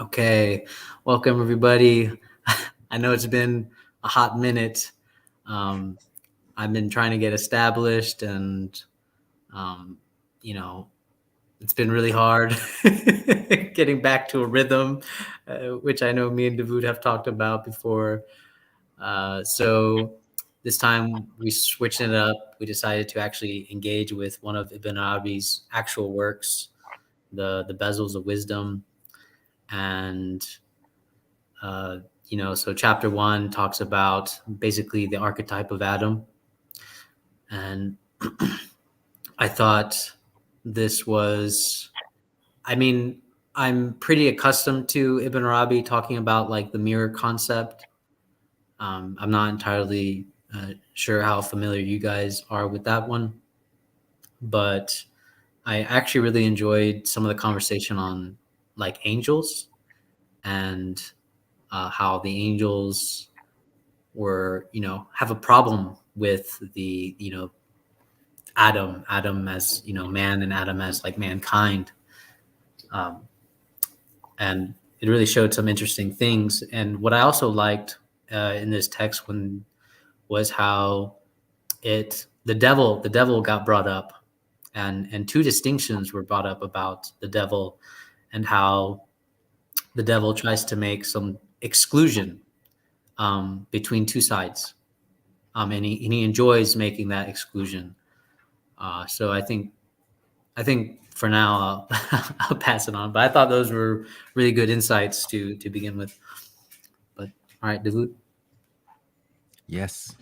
Okay, welcome everybody. I know it's been a hot minute. Um, I've been trying to get established, and um, you know, it's been really hard getting back to a rhythm, which I know me and Dawood have talked about before. So this time we switched it up. We decided to actually engage with one of Ibn Arabi's actual works, the Bezels of Wisdom, and Uh, so chapter one talks about basically the archetype of Adam. And I thought this was, I mean, I'm pretty accustomed to Ibn Arabi talking about like the mirror concept. I'm not entirely sure how familiar you guys are with that one, but I actually really enjoyed some of the conversation on like angels and how the angels were, have a problem with the, Adam as, man, and Adam as like mankind. Um, and it really showed some interesting things. And what I also liked in this text when was how the devil got brought up, and two distinctions were brought up about the devil, and how the devil tries to make some exclusion between two sides, and he enjoys making that exclusion. So I think for now I'll pass it on. But I thought those were really good insights to begin with. But all right, Dawood. Yes,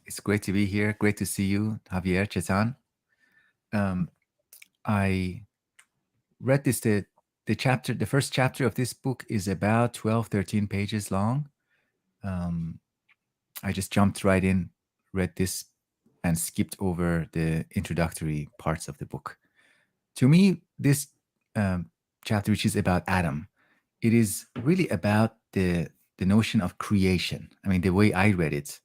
it's great to be here. Great to see you, Javier Chetan. Um, I read the first chapter of this book is about 12, 13 pages long. Um, I just jumped right in, read this, and skipped over the introductory parts of the book. To me, this um, chapter, which is about Adam, it is really about the notion of creation. I mean, the way I read it,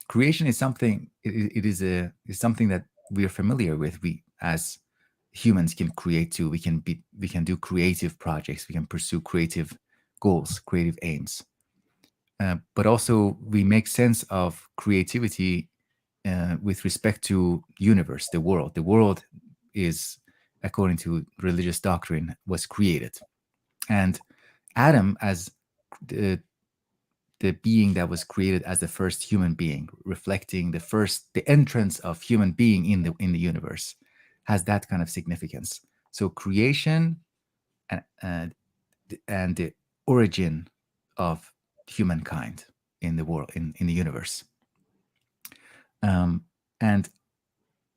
creation is something. It is something that we are familiar with. We as humans can create too. We can do creative projects. We can pursue creative goals, creative aims. But also, we make sense of creativity with respect to universe, the world. The world is, according to religious doctrine, was created, and Adam, as the the being that was created as the first human being, reflecting the entrance of human being in the universe, has that kind of significance. So creation and and the origin of humankind in the world, in the universe, um, and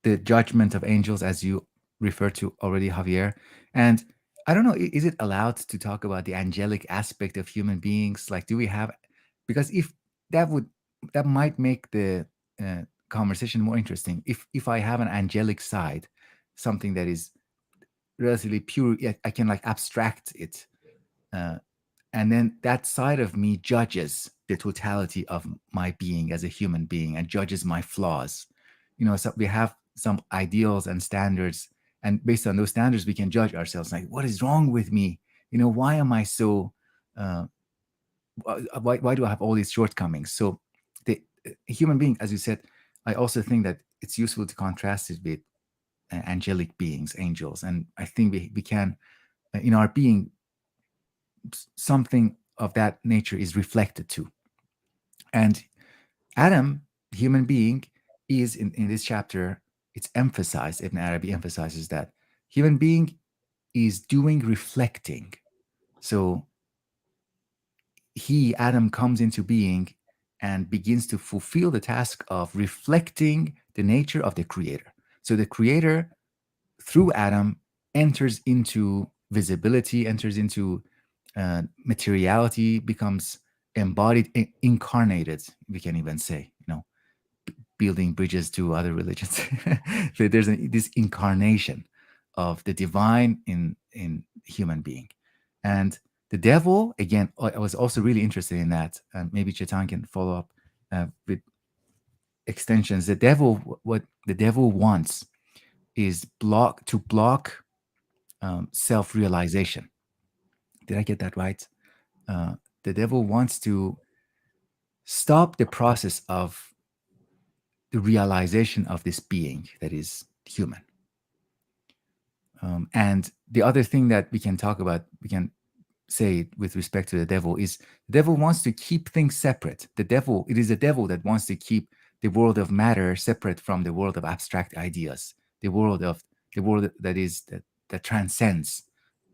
the judgment of angels, as you referred to already, Javier. And I don't know, is it allowed to talk about the angelic aspect of human beings? Like, do we have? Because if that would that might make the conversation more interesting. If I have an angelic side, something that is relatively pure, yet I can like abstract it, uh, and then that side of me judges the totality of my being as a human being and judges my flaws. So we have some ideals and standards, and based on those standards we can judge ourselves, like, what is wrong with me? Why am I so uh, why do I have all these shortcomings? So the human being, as you said, I also think that it's useful to contrast it with angelic beings, angels. And I think we can, in our being, something of that nature is reflected too. And Adam, human being, is in this chapter, it's emphasized, Ibn Arabi emphasizes that human being is doing reflecting. So Adam, comes into being and begins to fulfill the task of reflecting the nature of the creator. So the creator, through Adam, enters into visibility, enters into materiality, becomes embodied, incarnated, we can even say, building bridges to other religions. So there's this incarnation of the divine in human being. And the devil, again, I was also really interested in that. Maybe Chetan can follow up with extensions. The devil, what the devil wants is block self-realization. Did I get that right? Uh, the devil wants to stop the process of the realization of this being that is human. And the other thing that we can talk about, we can say with respect to the devil, is the devil wants to keep things separate. It is the devil that wants to keep the world of matter separate from the world of abstract ideas, the world that transcends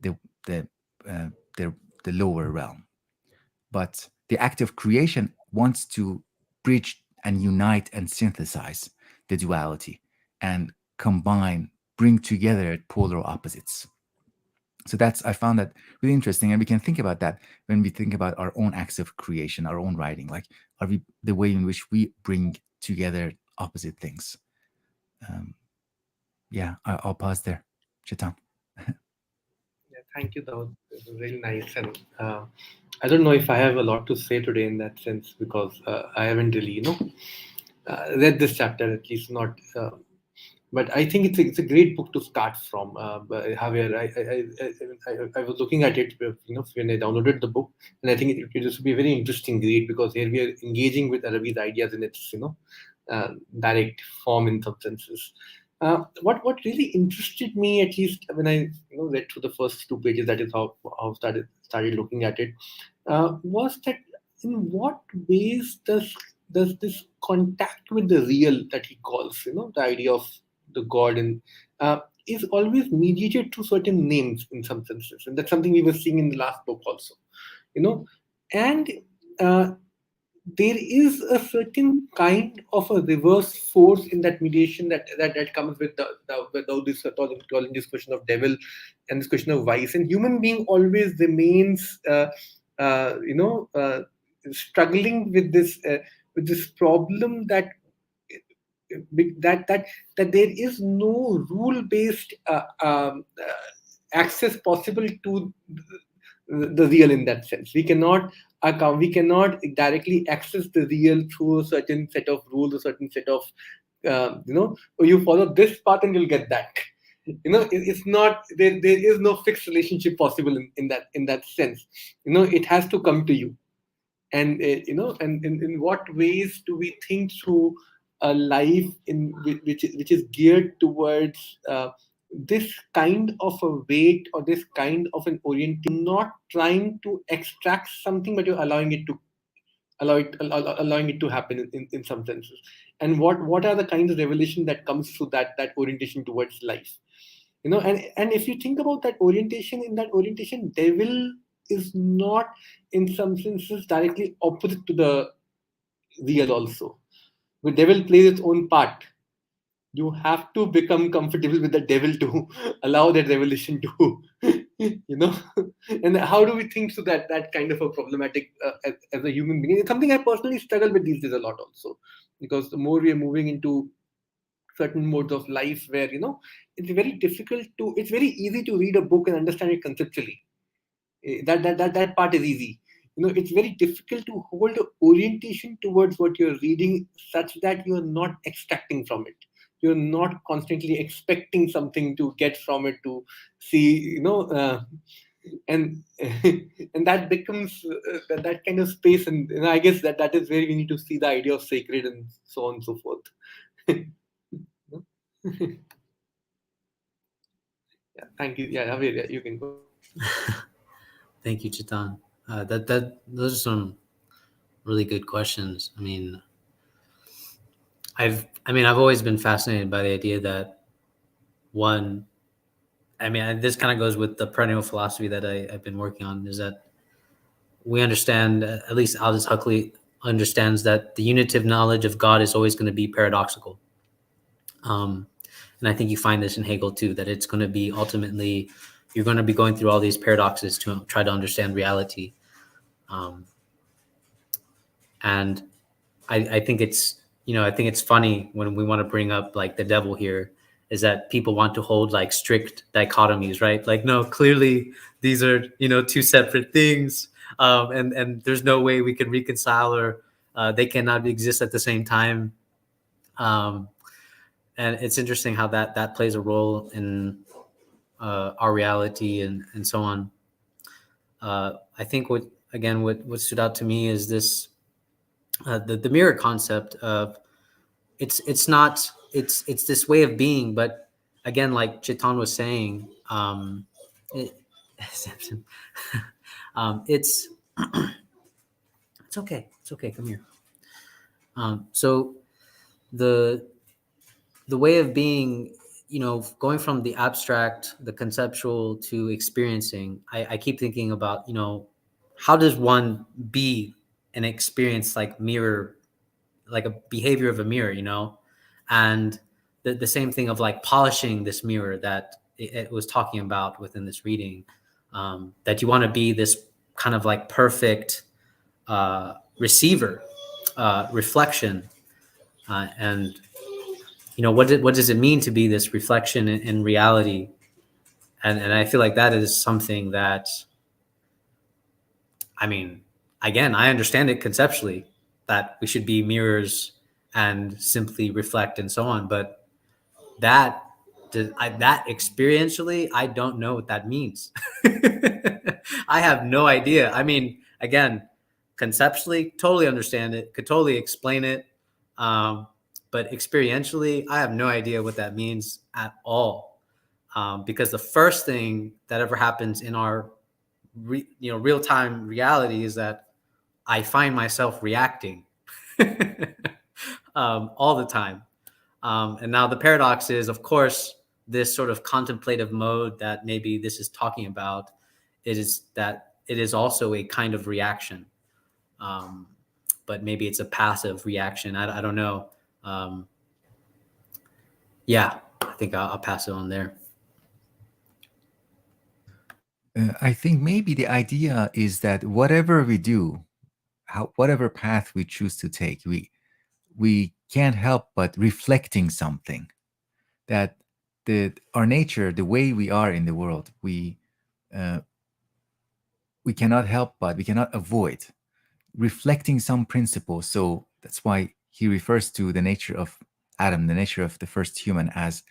the the uh, the, the lower realm. But the act of creation wants to bridge and unite and synthesize the duality and combine, bring together polar opposites. So that's, I found that really interesting, and we can think about that when we think about our own acts of creation, our own writing. Like, are we the way in which we bring together opposite things? Um, yeah, I'll pause there. Chetan. Yeah, thank you. That was really nice. And I don't know if I have a lot to say today in that sense because I haven't really, read this chapter, at least not. But I think it's a great book to start from. But Javier, I was looking at it, when I downloaded the book, and I think it just be a very interesting read because here we are engaging with Arabi's ideas in its, direct form in some senses. What really interested me, at least when I read through the first two pages, that is how started looking at it, was that in what ways does this contact with the real that he calls, the idea of the god, and is always mediated through certain names in some senses, and that's something we were seeing in the last book also, you know and uh, there is a certain kind of a reverse force in that mediation that comes with with all this calling this question of devil and this question of vice, and human being always remains you know struggling with this problem that there is no rule based access possible to the real in that sense. We cannot directly access the real through a certain set of rules, a certain set of oh, you follow this path and you'll get that. It's not there is no fixed relationship possible in that sense. It has to come to you. And and in what ways do we think through a life which is geared towards this kind of a weight or this kind of an orientation, not trying to extract something, but you're allowing it to happen in some senses. And what are the kinds of revelation that comes through that orientation towards life? And if you think about that orientation, in that orientation, devil is not in some senses directly opposite to the real also. The devil plays its own part. You have to become comfortable with the devil to allow that revelation to you know and how do we think so that kind of a problematic as a human being? It's something I personally struggle with these days a lot also, because the more we are moving into certain modes of life where it's very easy to read a book and understand it conceptually. That part is easy. It's very difficult to hold a orientation towards what you're reading such that you're not extracting from it. You're not constantly expecting something to get from it to see, and and that becomes that kind of space, and I guess that is where we need to see the idea of sacred and so on and so forth. Yeah, thank you. Yeah, Javier, yeah, you can go ahead. Thank you, Chitan. That those are some really good questions. I've always been fascinated by the idea that one. This kind of goes with the perennial philosophy that I've been working on. Is that we understand, at least Aldous Huxley understands, that the unitive knowledge of God is always going to be paradoxical. And I think you find this in Hegel too, that it's going to be ultimately, you're going to be going through all these paradoxes to try to understand reality. Um, and I think I think it's funny when we want to bring up like the devil here, is that people want to hold like strict dichotomies, right? Like, no, clearly these are, two separate things. And there's no way we can reconcile, or they cannot exist at the same time. Um, and it's interesting how that plays a role in our reality and so on. I think what stood out to me is this the mirror concept of it's this way of being, but again, like Chetan was saying, it, it's it's okay, come here. So the way of being, going from the abstract, the conceptual to experiencing, I keep thinking about, how does one be and experience like mirror, like a behavior of a mirror, and the same thing of like polishing this mirror that it was talking about within this reading, that you want to be this kind of like perfect receiver, reflection, and what does it mean to be this reflection in reality? And I feel like that is something that, I mean, again, I understand it conceptually that we should be mirrors and simply reflect and so on, but that that experientially, I don't know what that means. I have no idea. I mean, again, conceptually, totally understand it, could totally explain it, but experientially, I have no idea what that means at all. Because the first thing that ever happens in our real time reality is that I find myself reacting all the time. And now the paradox is, of course, this sort of contemplative mode that maybe this is talking about, is that it is also a kind of reaction. But maybe it's a passive reaction. I don't know. Yeah, I think I'll pass it on there. I think maybe the idea is that whatever we do, whatever path we choose to take, we can't help but reflecting something. That our nature, the way we are in the world, we cannot help but we cannot avoid reflecting some principle. So that's why he refers to the nature of Adam, the nature of the first human, as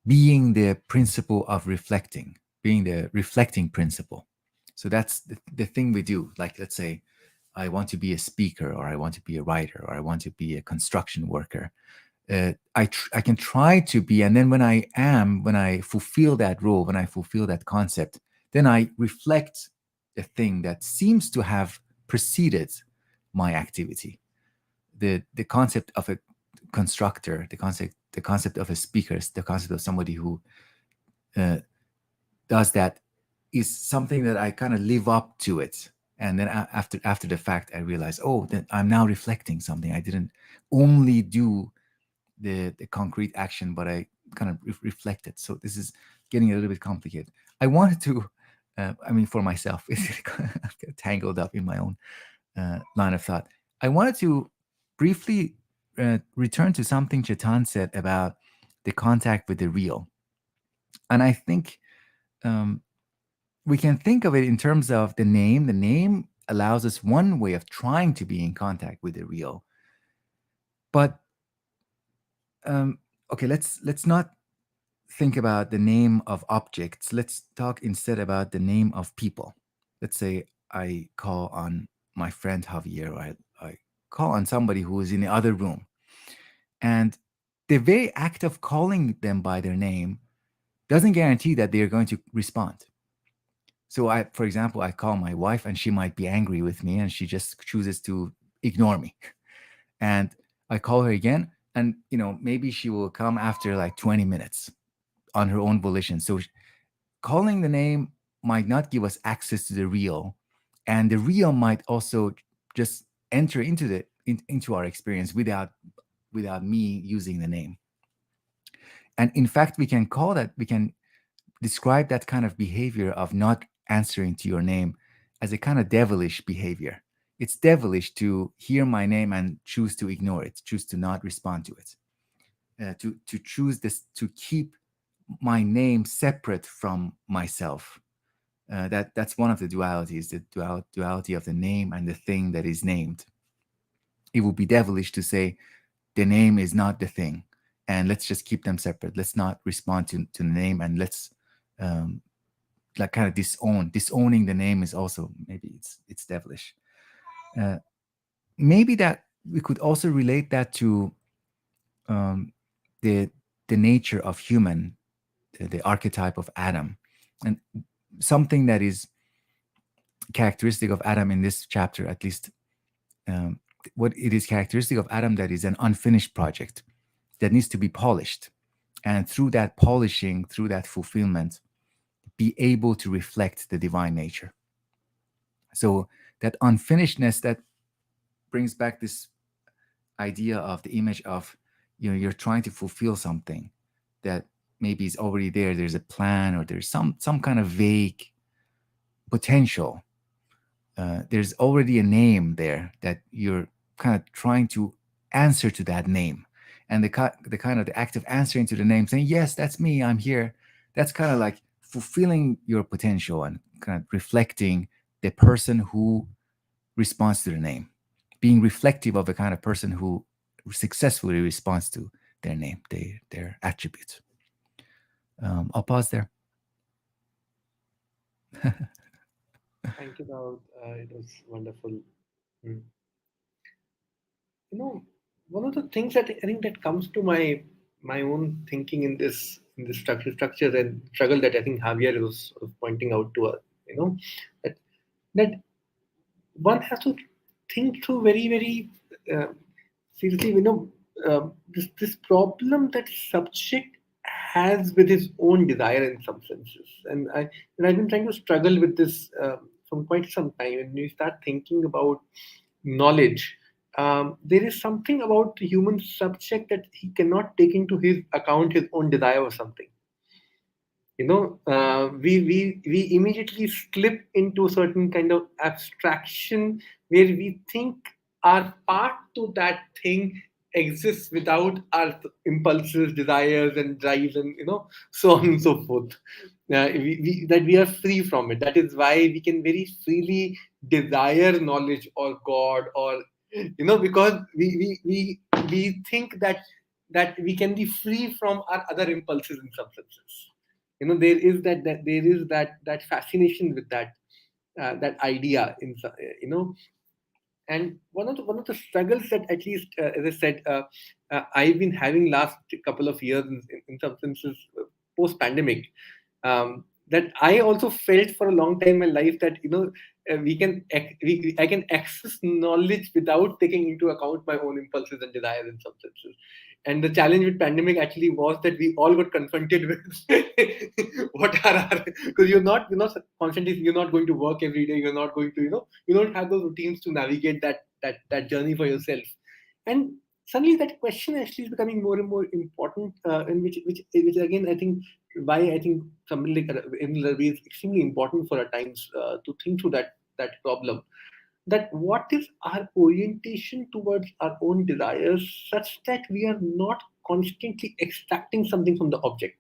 being the principle of reflecting, being the reflecting principle. So that's the thing we do. Like, let's say I want to be a speaker, or I want to be a writer, or I want to be a construction worker. I can try to be, and then when I fulfill that role, when I fulfill that concept, then I reflect the thing that seems to have preceded my activity. The concept of a constructor, the concept of a speaker, the concept of somebody who does that, is something that I kind of live up to it. And then after the fact, I realize, oh, then I'm now reflecting something. I didn't only do the concrete action, but I kind of reflected. So this is getting a little bit complicated. I wanted to, for myself, it's tangled up in my own line of thought. I wanted to briefly return to something Chetan said about the contact with the real. And I think we can think of it in terms of the name. The name allows us one way of trying to be in contact with the real. But okay, let's not think about the name of objects. Let's talk instead about the name of people. Let's say I call on my friend Javier, or I call on somebody who is in the other room. And the very act of calling them by their name doesn't guarantee that they're going to respond. So for example, I call my wife and she might be angry with me and she just chooses to ignore me. And I call her again, and maybe she will come after like 20 minutes on her own volition. So calling the name might not give us access to the real, and the real might also just enter into our experience without me using the name. And in fact, we can describe that kind of behavior of not answering to your name as a kind of devilish behavior. It's devilish to hear my name and choose to ignore it, choose to not respond to it, to choose this, to keep my name separate from myself. That's one of the dualities, the duality of the name and the thing that is named. It would be devilish to say the name is not the thing, and let's just keep them separate. Let's not respond to the name, and let's like kind of disowning the name is also, maybe it's devilish. uh, Maybe that we could also relate that to um, the nature of human, the archetype of Adam, and something that is characteristic of Adam in this chapter, at least. um, what it is characteristic of Adam, that is an unfinished project that needs to be polished, and through that polishing, through that fulfillment, be able to reflect the divine nature. So that unfinishedness, that brings back this idea of the image of, you're trying to fulfill something that maybe is already there. There's a plan, or there's some kind of vague potential. There's already a name there that you're kind of trying to answer to that name, and the kind of the act of answering to the name, saying, yes, that's me, I'm here, that's kind of like fulfilling your potential and kind of reflecting the person who responds to the name, being reflective of the kind of person who successfully responds to their name, their attributes. I'll pause there. Thank you, Daud. It was wonderful. Mm. You know, one of the things that I think that comes to my own thinking in this structure and struggle that I think Javier was sort of pointing out to us. That that one has to think through very uh, seriously. This problem that subject has with his own desire in some senses, and I've been trying to struggle with this from quite some time. And you start thinking about knowledge. There is something about the human subject that he cannot take into his account his own desire or something. We immediately slip into a certain kind of abstraction where we think our part to that thing exists without our impulses, desires, and drives, and so on and so forth. That we are free from it. That is why we can very freely desire knowledge or God, or because we think that we can be free from our other impulses in some senses. There is that fascination with that idea and one of the struggles that, at least as I said, I've been having last couple of years in some senses, post pandemic, that I also felt for a long time in my life that I can access knowledge without taking into account my own impulses and desires in some senses. And the challenge with pandemic actually was that we all got confronted with what are our, because you're not constantly, you're not going to work every day, you're not going to, you don't have those routines to navigate that journey for yourself. And suddenly that question actually is becoming more and more important, and which again, I think, why I think something like Ibn Arabi is extremely important for our times, to think through that problem, that what is our orientation towards our own desires, such that we are not constantly extracting something from the object.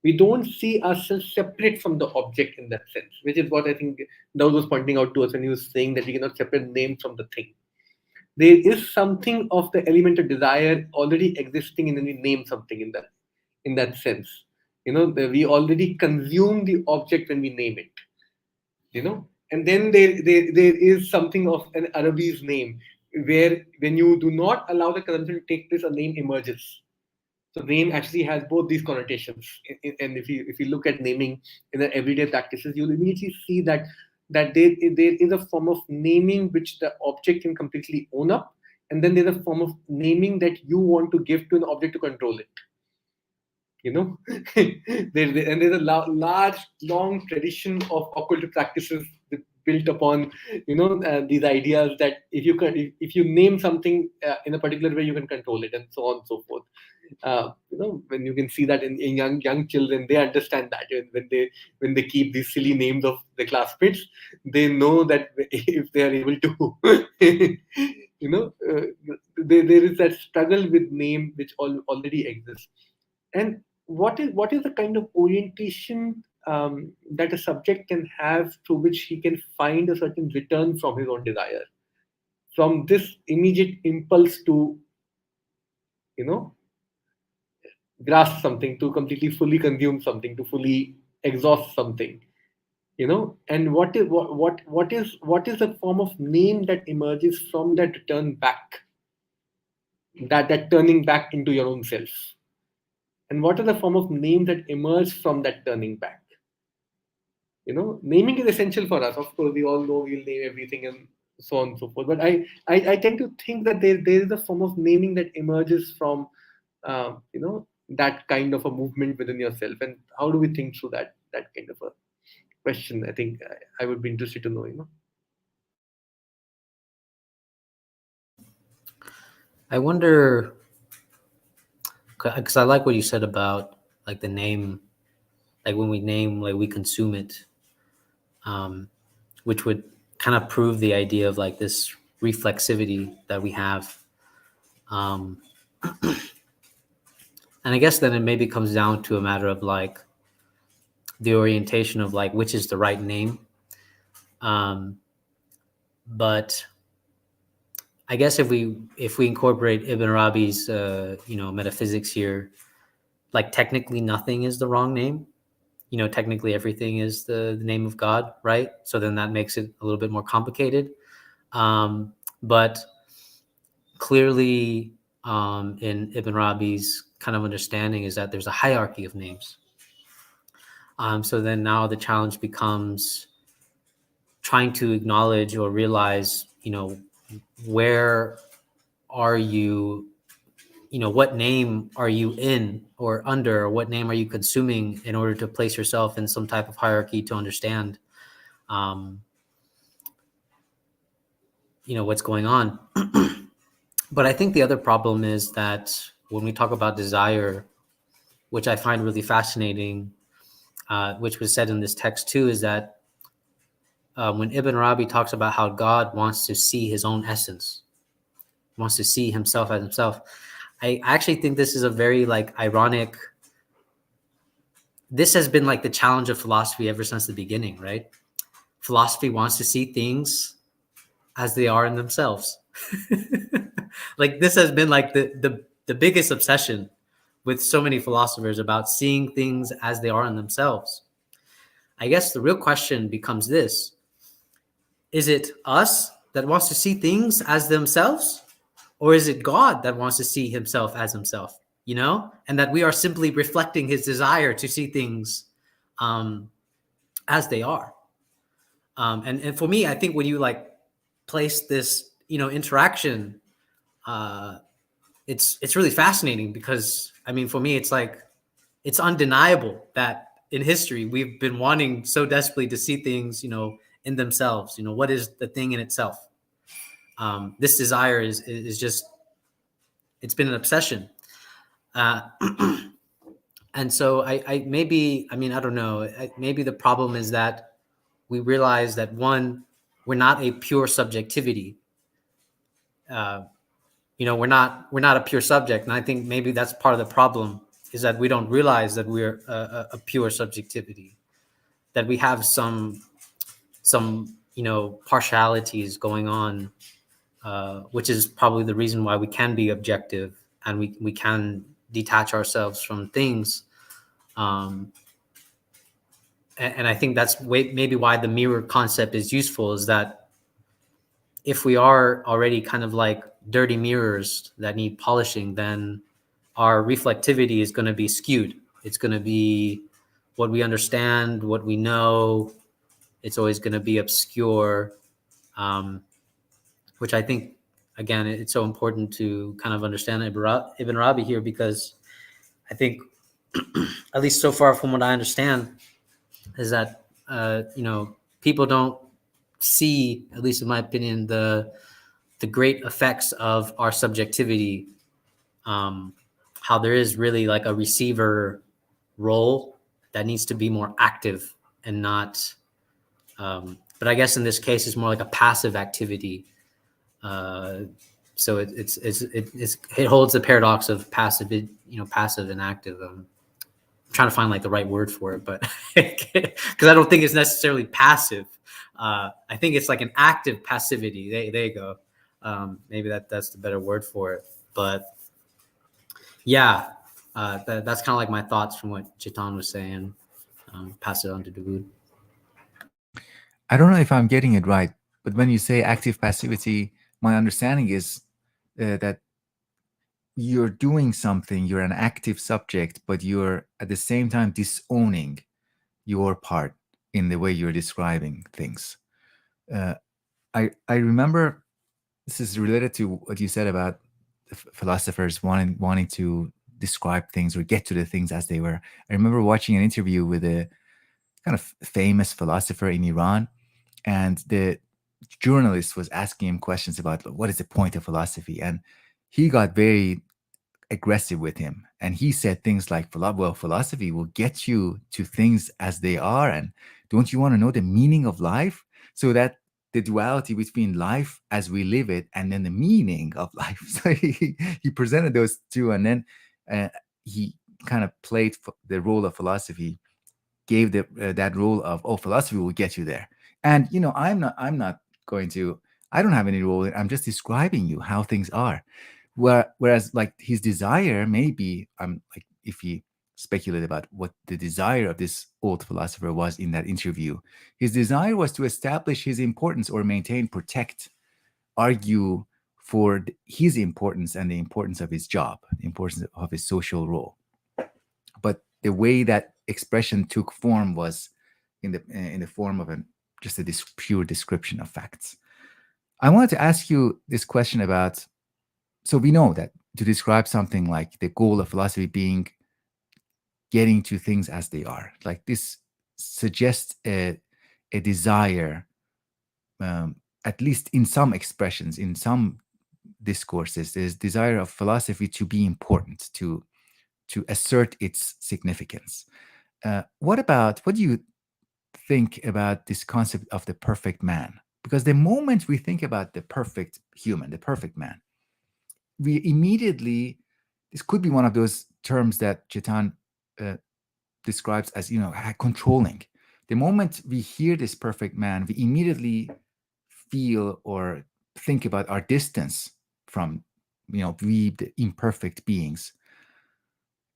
We don't see ourselves separate from the object in that sense, which is what I think Daud was pointing out to us when he was saying that we cannot separate name from the thing. There is something of the element of desire already existing in when we name something in that sense. We already consume the object when we name it. And then there is something of an Arabi's name, where when you do not allow the consumption to take place, a name emerges. So name actually has both these connotations. And if you look at naming in the everyday practices, you'll immediately see that there is a form of naming which the object can completely own up, and then there's a form of naming that you want to give to an object to control it. And there's a large, long tradition of occult practices built upon these ideas that if you name something in a particular way, you can control it, and so on and so forth. When you can see that in young children, they understand that when they keep these silly names of the classmates, they know that if they are able to there is that struggle with name which already exists. And what is the kind of orientation that a subject can have through which he can find a certain return from his own desire, from this immediate impulse to you know grasp something, to completely fully consume something, to fully exhaust something, and what is the form of name that emerges from that return back, that turning back into your own self, and what are the form of name that emerge from that turning back. Naming is essential for us. Of course, we all know we'll name everything and so on and so forth. But I tend to think that there is a form of naming that emerges from, that kind of a movement within yourself. And how do we think through that kind of a question? I think I would be interested to know. I wonder, because I like what you said about like the name, like when we name, like we consume it, which would kind of prove the idea of like this reflexivity that we have. And I guess then it maybe comes down to a matter of like the orientation of like which is the right name. But I guess if we incorporate Ibn Arabi's metaphysics here, like technically nothing is the wrong name. Technically everything is the name of God, right? So then that makes it a little bit more complicated. But clearly, in Ibn Arabi's kind of understanding is that there's a hierarchy of names. So then now the challenge becomes trying to acknowledge or realize, where are you, what name are you in or under, or what name are you consuming in order to place yourself in some type of hierarchy to understand, what's going on. But I think the other problem is that when we talk about desire, which I find really fascinating, which was said in this text too, is that when Ibn Arabi talks about how God wants to see his own essence, wants to see himself as himself, I actually think this is a very like ironic. This has been like the challenge of philosophy ever since the beginning, right? Philosophy wants to see things as they are in themselves. Like this has been like the biggest obsession with so many philosophers about seeing things as they are in themselves. I guess the real question becomes this: is it us that wants to see things as themselves, or is it God that wants to see himself as himself? And that we are simply reflecting his desire to see things as they are. And for me, I think when you like place this, interaction, it's really fascinating because I mean, for me, it's like it's undeniable that in history we've been wanting so desperately to see things, in themselves. What is the thing in itself? This desire is just, it's been an obsession. And so I maybe, I mean, I don't know, maybe the problem is that we realize that one, we're not a pure subjectivity. We're not a pure subject. And I think maybe that's part of the problem, is that we don't realize that we're a pure subjectivity, that we have some partialities going on, which is probably the reason why we can be objective and we can detach ourselves from things. And I think that's maybe why the mirror concept is useful, is that if we are already kind of like dirty mirrors that need polishing, then our reflectivity is going to be skewed. It's going to be what we understand, what we know. It's always going to be obscure, which I think, again, it's so important to kind of understand Ibn Arabi here, because I think, at least so far from what I understand, is that, people don't see, at least in my opinion, the great effects of our subjectivity, how there is really like a receiver role that needs to be more active and not, but I guess in this case, it's more like a passive activity. So it holds the paradox of passive, passive and active. I'm trying to find like the right word for it, but because I don't think it's necessarily passive. I think it's like an active passivity. There you go. Maybe that's the better word for it. But yeah, that's kind of like my thoughts from what Chetan was saying. pass it on to Dawood. I don't know if I'm getting it right, but when you say active passivity, my understanding is that you're doing something, you're an active subject, but you're at the same time disowning your part in the way you're describing things. Uh, I remember this is related to what you said about philosophers wanting to describe things or get to the things as they were. I remember watching an interview with a kind of famous philosopher in Iran, and the journalist was asking him questions about what is the point of philosophy, and he got very aggressive with him, and he said things like, well, philosophy will get you to things as they are, and don't you want to know the meaning of life? So that the duality between life as we live it and then the meaning of life. So he presented those two, and then uh, he kind of played the role of philosophy, gave that role of, oh, philosophy will get you there. And I'm not going to, I don't have any role. I'm just describing you how things are. Whereas like his desire, maybe like if he speculated about what the desire of this old philosopher was in that interview, his desire was to establish his importance or maintain, protect, argue for his importance and the importance of his job, the importance of his social role. But the way that expression took form was in the form of just a pure description of facts. I wanted to ask you this question about, so we know that to describe something like the goal of philosophy being getting to things as they are, like this suggests a desire, at least in some expressions, in some discourses, there's desire of philosophy to be important, to assert its significance. What do you think about this concept of the perfect man? Because the moment we think about the perfect human, the perfect man, we immediately, this could be one of those terms that Chetan uh, describes as, controlling. The moment we hear this perfect man, we immediately feel or think about our distance from, we the imperfect beings,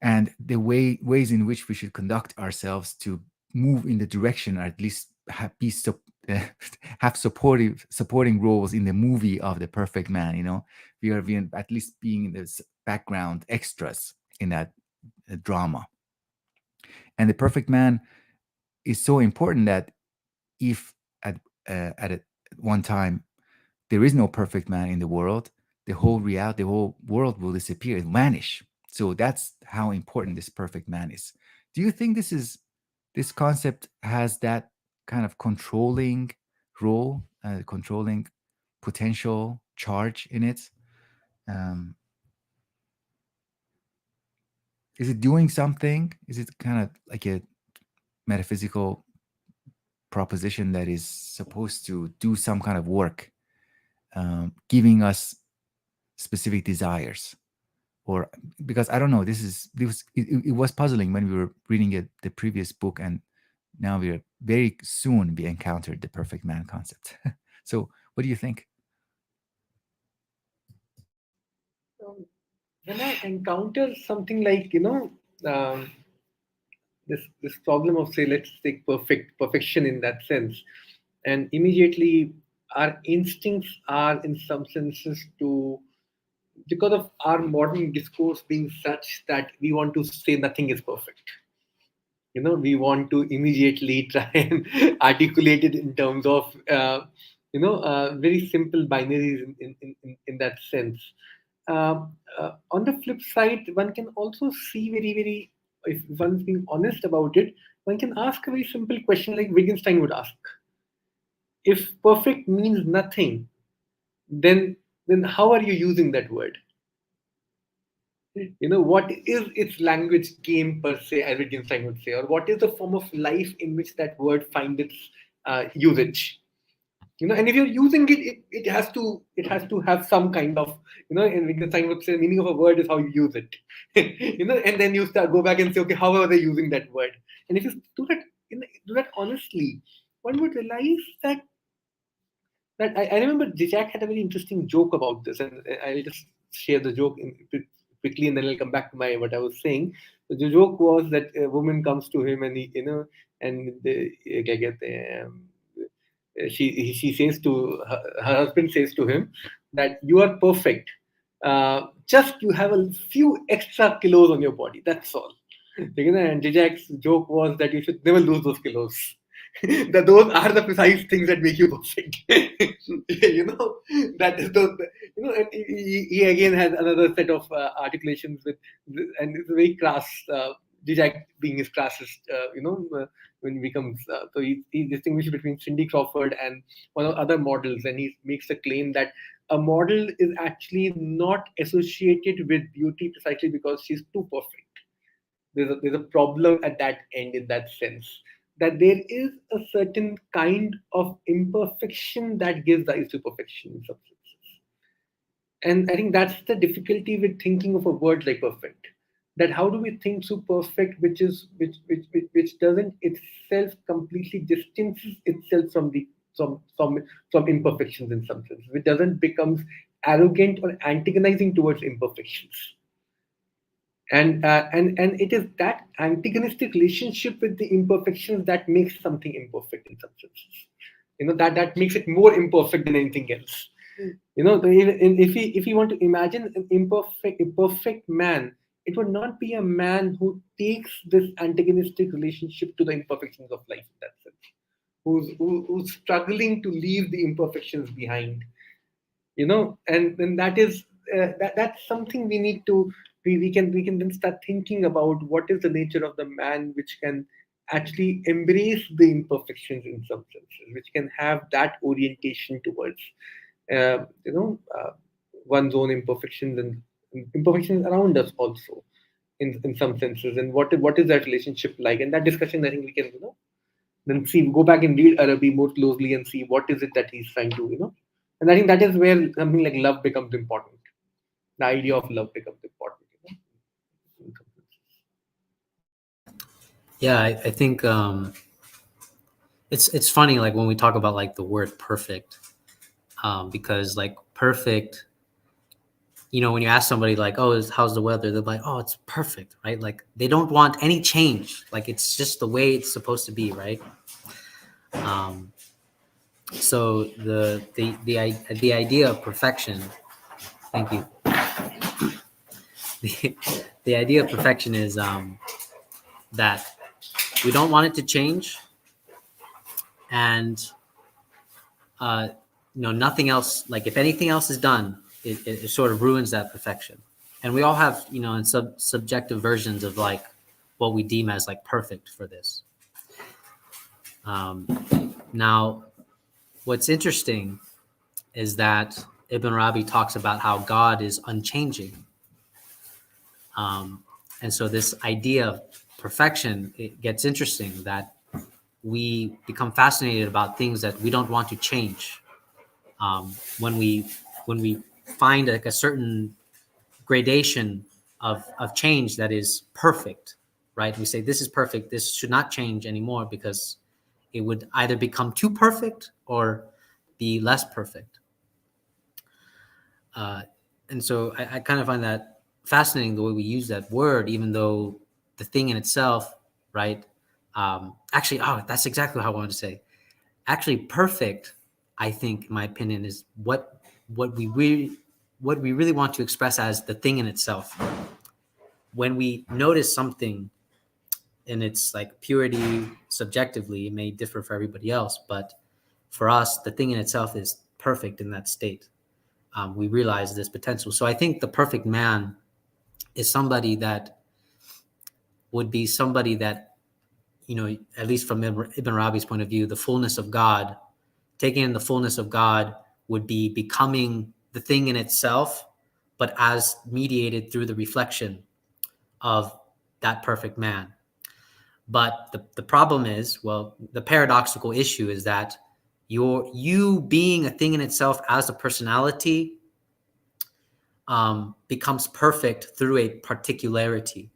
and the ways in which we should conduct ourselves to move in the direction, or at least have supporting roles in the movie of the perfect man. We are at least being the background extras in that drama. And the perfect man is so important that if at one time there is no perfect man in the world, the whole reality, the whole world will disappear and vanish. So that's how important this perfect man is. Do you think this concept has that kind of controlling role, controlling potential charge in it? Um, is it doing something? Is it kind of like a metaphysical proposition that is supposed to do some kind of work, giving us specific desires? Or because I don't know, it was puzzling when we were reading the previous book, and now very soon we encountered the perfect man concept. So what do you think? When I encounter something like um, this problem of, say, let's take perfection in that sense, and immediately our instincts are in some senses to, because of our modern discourse being such that we want to say nothing is perfect. We want to immediately try and articulate it in terms of very simple binaries in that sense. On the flip side, one can also see very, very, if one's being honest about it, one can ask a very simple question like Wittgenstein would ask: if perfect means nothing, then how are you using that word? What is its language game per se, as Wittgenstein would say, or what is the form of life in which that word finds its usage? And if you're using it has to have some kind of, and Wittgenstein would say, meaning of a word is how you use it. And then you go back and say, okay, how are they using that word? And if you do that honestly, one would realize that I remember Jack had a very interesting joke about this, and I'll just share the joke quickly, and then I'll come back to my what I was saying. The joke was that a woman comes to him and and क्या कहते हैं, she says to her husband says to him that you are perfect. Just you have a few extra kilos on your body. That's all. And Jijak's joke was that you should never lose those kilos. That those are the precise things that make you perfect. That is and he again has another set of articulations and it's very crass. Zizek being his crassest, when he becomes so he distinguishes between Cindy Crawford and one of other models, and he makes the claim that a model is actually not associated with beauty precisely because she's too perfect. There's a problem at that end in that sense, that there is a certain kind of imperfection that gives rise to perfection in some senses. And I think that's the difficulty with thinking of a word like perfect. That how do we think so perfect, which doesn't itself completely distances itself from the from imperfections in some sense, which doesn't becomes arrogant or antagonizing towards imperfections. And it is that antagonistic relationship with the imperfections that makes something imperfect in some senses. That makes it more imperfect than anything else. If we want to imagine a perfect man, it would not be a man who takes this antagonistic relationship to the imperfections of life in that sense, who's struggling to leave the imperfections behind. And that is that's something we need to we can then start thinking about what is the nature of the man which can actually embrace the imperfections in some senses, which can have that orientation towards uh, you know uh, one's own imperfections and imperfections around us also in some senses, and what is that relationship like, and that discussion I think we can then see, go back and read Arabi more closely and see what is it that he's trying to, and I think that is where something like love becomes important. The idea of love becomes important. Yeah, I think it's funny, like when we talk about like the word perfect, because like perfect, when you ask somebody like, oh, how's the weather, they're like, oh, it's perfect, right? Like they don't want any change, like it's just the way it's supposed to be, right? So the idea of perfection, thank you. The idea of perfection is that we don't want it to change, and nothing else, like if anything else is done, it sort of ruins that perfection. And we all have, in subjective versions of like what we deem as like perfect for this. Now, what's interesting is that Ibn Arabi talks about how God is unchanging. And so this idea of perfection, it gets interesting, that we become fascinated about things that we don't want to change. When we find like a certain gradation of change that is perfect, right? We say this is perfect, this should not change anymore, because it would either become too perfect or be less perfect. And so I kind of find that fascinating, the way we use that word, even though the thing in itself, right? Actually, that's exactly how I wanted to say. Actually, perfect, I think, in my opinion, is what we really want to express as the thing in itself. When we notice something in its like purity, subjectively, it may differ for everybody else, but for us, the thing in itself is perfect in that state. We realize this potential. So I think the perfect man is somebody that would be somebody that, at least from Ibn Arabi's point of view, the fullness of God, taking in the fullness of God would be becoming the thing in itself, but as mediated through the reflection of that perfect man. But the problem is, well, the paradoxical issue is that you being a thing in itself as a personality becomes perfect through a particularity.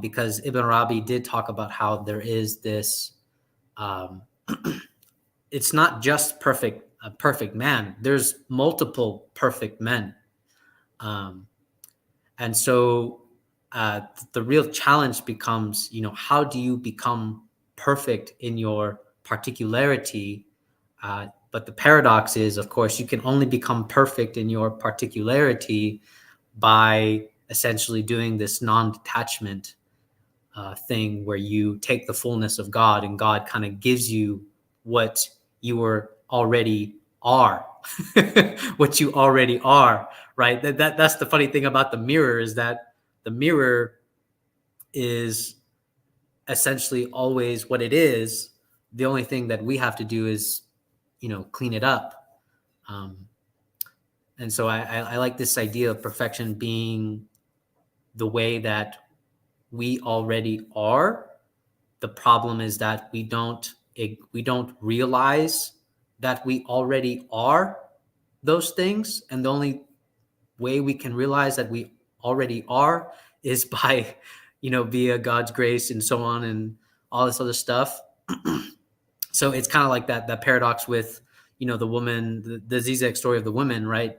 Because Ibn Arabi did talk about how there is this, it's not just a perfect man. There's multiple perfect men. And so the real challenge becomes, how do you become perfect in your particularity? But the paradox is, of course, you can only become perfect in your particularity by essentially doing this non-detachment thing, where you take the fullness of God, and God kind of gives you what you were already are, what you already are, right? That's the funny thing about the mirror, is that the mirror is essentially always what it is. The only thing that we have to do is, clean it up. And so I like this idea of perfection being the way that we already are. The problem is that we don't realize that we already are those things, and the only way we can realize that we already are is by, via God's grace and so on and all this other stuff. So it's kind of like that paradox with, the woman, the Zizek story of the woman, right?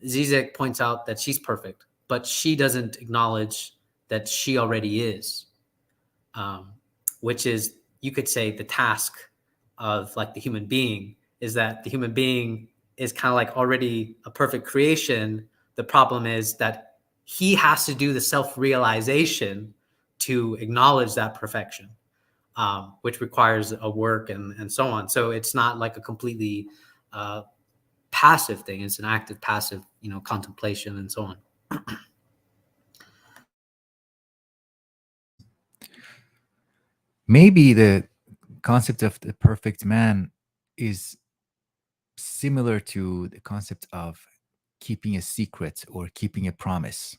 Zizek points out that she's perfect, but she doesn't acknowledge that she already is, which is, you could say, the task of like the human being, is that the human being is kind of like already a perfect creation. The problem is that he has to do the self-realization to acknowledge that perfection, which requires a work and so on. So it's not like a completely passive thing. It's an active, passive, contemplation and so on. Maybe the concept of the perfect man is similar to the concept of keeping a secret or keeping a promise.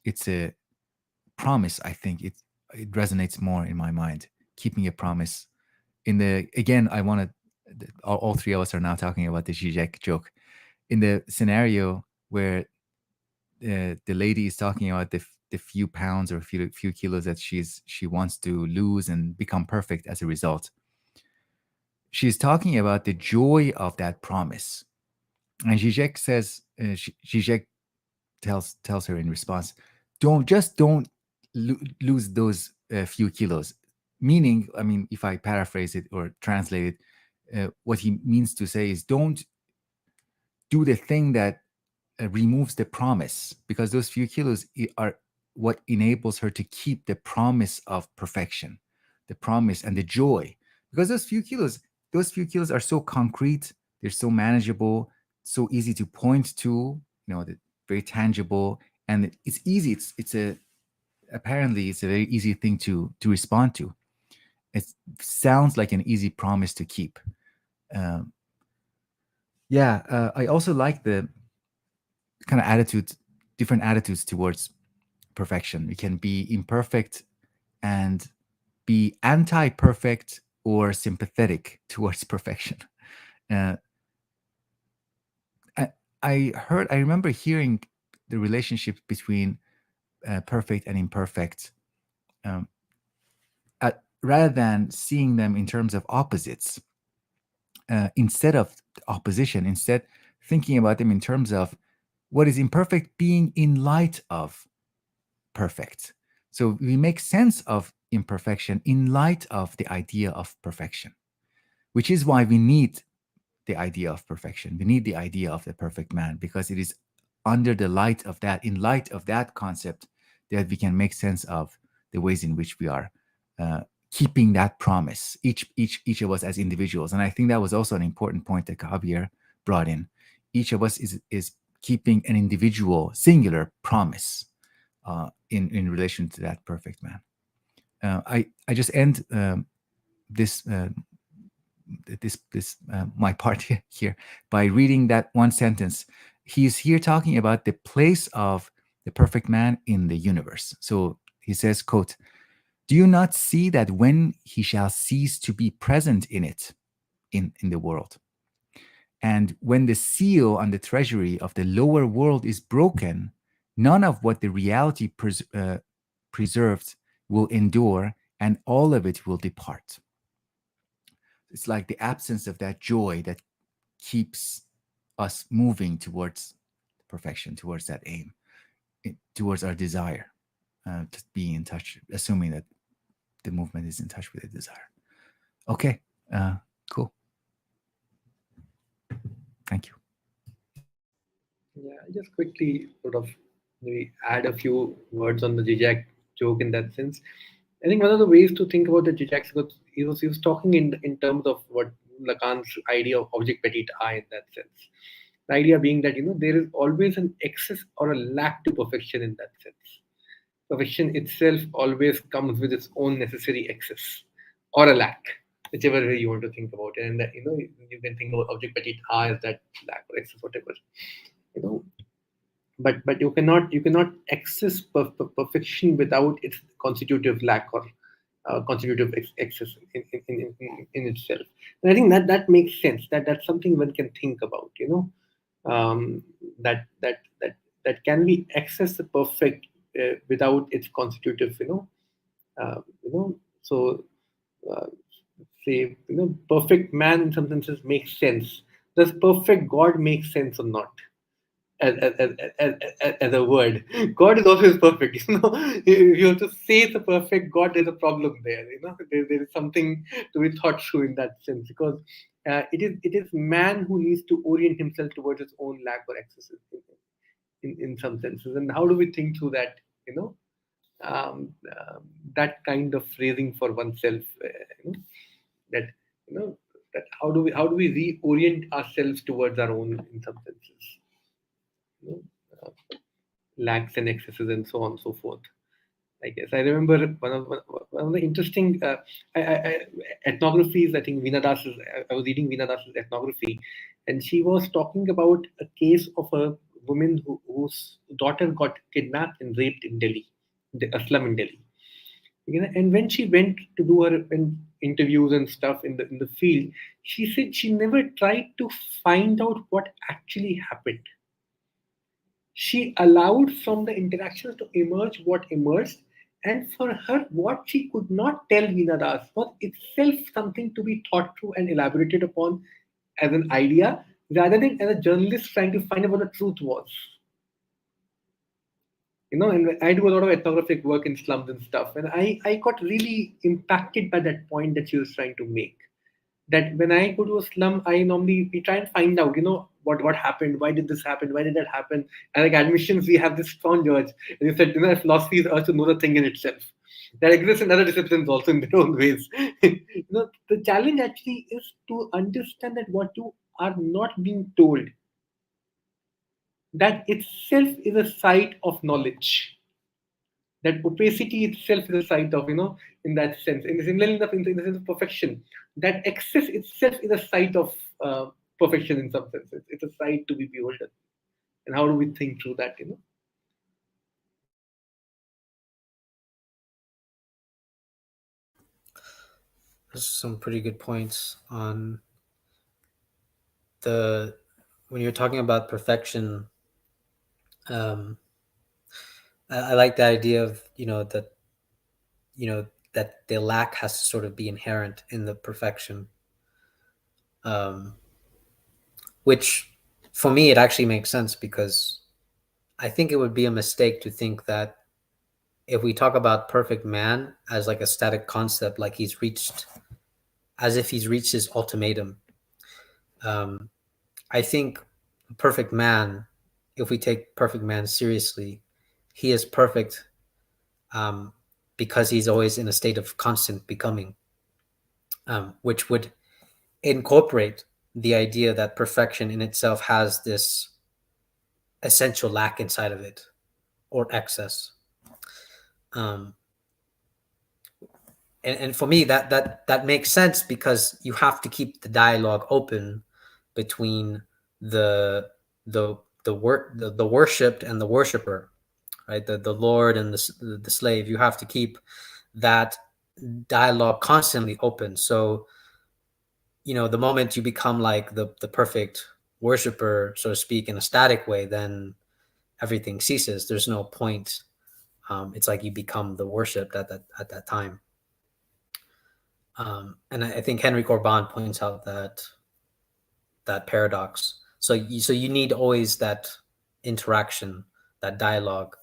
It's a promise. I think it resonates more in my mind. Keeping a promise. Again, I want to. All three of us are now talking about the Zizek joke. In the scenario where the lady is talking about the few pounds or few kilos that she wants to lose and become perfect as a result, she's talking about the joy of that promise. And Zizek says, Zizek tells her in response, don't lose those few kilos. Meaning, I mean, if I paraphrase it or translate it, what he means to say is, don't do the thing that removes the promise, because those few kilos are what enables her to keep the promise of perfection, the promise and the joy. Because those few kilos are so concrete, they're so manageable, so easy to point to, very tangible, and it's easy. Apparently it's a very easy thing to respond to. It sounds like an easy promise to keep. I also like the kind of different attitudes towards perfection. We can be imperfect and be anti-perfect or sympathetic towards perfection. Uh, I remember hearing the relationship between perfect and imperfect, um, rather than seeing them in terms of opposites. Instead of opposition, instead thinking about them in terms of what is imperfect being in light of perfect. So we make sense of imperfection in light of the idea of perfection, which is why we need the idea of perfection. We need the idea of the perfect man, because it is under the light of that, in light of that concept, that we can make sense of the ways in which we are keeping that promise, each of us as individuals. And I think that was also an important point that Javier brought in. Each of us is keeping an individual, singular promise in relation to that perfect man. I just end this my part here by reading that one sentence. He's here talking about the place of the perfect man in the universe. So he says, quote, "Do you not see that when he shall cease to be present in it, in the world, and when the seal on the treasury of the lower world is broken, none of what the reality preserved will endure, and all of it will depart." It's like the absence of that joy that keeps us moving towards perfection, towards that aim, towards our desire. just be in touch, assuming that the movement is in touch with the desire. Okay, cool. Thank you. Yeah, just quickly sort of maybe add a few words on the Zizek joke in that sense. I think one of the ways to think about the Zizek, because he was talking in terms of what Lacan's idea of object petite I in that sense. The idea being that there is always an excess or a lack to perfection in that sense. Perfection itself always comes with its own necessary excess or a lack, whichever way you want to think about it. And that you can think about object petite I as that lack or excess, whatever. You know, but you cannot access perfection without its constitutive lack or constitutive excess in itself. And I think that makes sense. That's something one can think about. That can be access the perfect without its constitutive. So uh, say perfect man in some senses makes sense. Does perfect God make sense or not? As a word. God is always perfect. You have to say the perfect God. There's a problem there. There is something to be thought through in that sense, because it is man who needs to orient himself towards his own lack or excesses in some senses. And how do we think through that? You know, that kind of phrasing for oneself. That you know that how do we reorient ourselves towards our own in some senses. You know, lacks and excesses and so on and so forth. I guess I remember one of the interesting ethnographies. I think Veena Das is. I was reading Veena Das's ethnography, and she was talking about a case of a woman whose daughter got kidnapped and raped in Delhi, a slum in Delhi. And when she went to do her interviews and stuff in the field, she said she never tried to find out what actually happened. She allowed from the interactions to emerge what emerged, and for her, what she could not tell Veena Das was itself something to be thought through and elaborated upon as an idea, rather than as a journalist trying to find out what the truth was. And I do a lot of ethnographic work in slums and stuff, and I got really impacted by that point that she was trying to make. That when I go to a slum, I normally we try and find out, what happened, why did this happen, why did that happen. And like admissions, we have this strong urge. And you said, philosophy is urge to know the thing in itself. That exists in other disciplines also in their own ways. The challenge actually is to understand that what you are not being told, that itself is a site of knowledge. That opacity itself is a site of, in that sense. And similarly, in the sense of perfection, that excess itself is a site of perfection in some sense. It's a site to be beholden. And how do we think through that? There's some pretty good points on when you're talking about perfection. I like the idea of that the lack has to sort of be inherent in the perfection, which for me it actually makes sense, because I think it would be a mistake to think that if we talk about perfect man as like a static concept, like as if he's reached his ultimatum. I think perfect man, if we take perfect man seriously, he is perfect because he's always in a state of constant becoming, which would incorporate the idea that perfection in itself has this essential lack inside of it, or excess. And for me, that makes sense, because you have to keep the dialogue open between the worshipped and the worshiper, right? The Lord and the slave. You have to keep that dialogue constantly open. So, the moment you become like the perfect worshiper, so to speak, in a static way, then everything ceases. There's no point. It's like you become the worshipped at that time. And I think Henry Corbin points out that paradox. So you need always that interaction, that dialogue,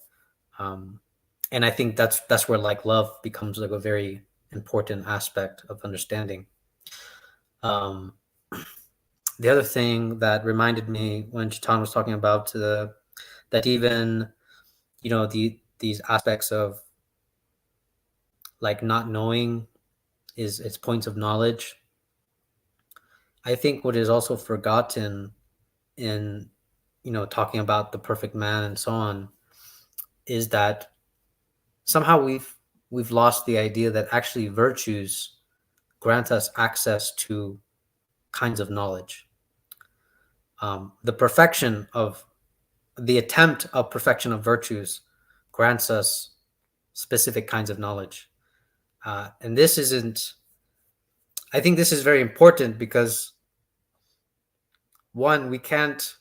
And I think that's where like love becomes like a very important aspect of understanding. Um, the other thing that reminded me when Chitan was talking about that even these aspects of like not knowing is its points of knowledge. I think what is also forgotten in talking about the perfect man and so on is that somehow we've lost the idea that actually virtues grant us access to kinds of knowledge. The perfection of the attempt of perfection of virtues grants us specific kinds of knowledge. And this isn't, I think this is very important because one, we can't,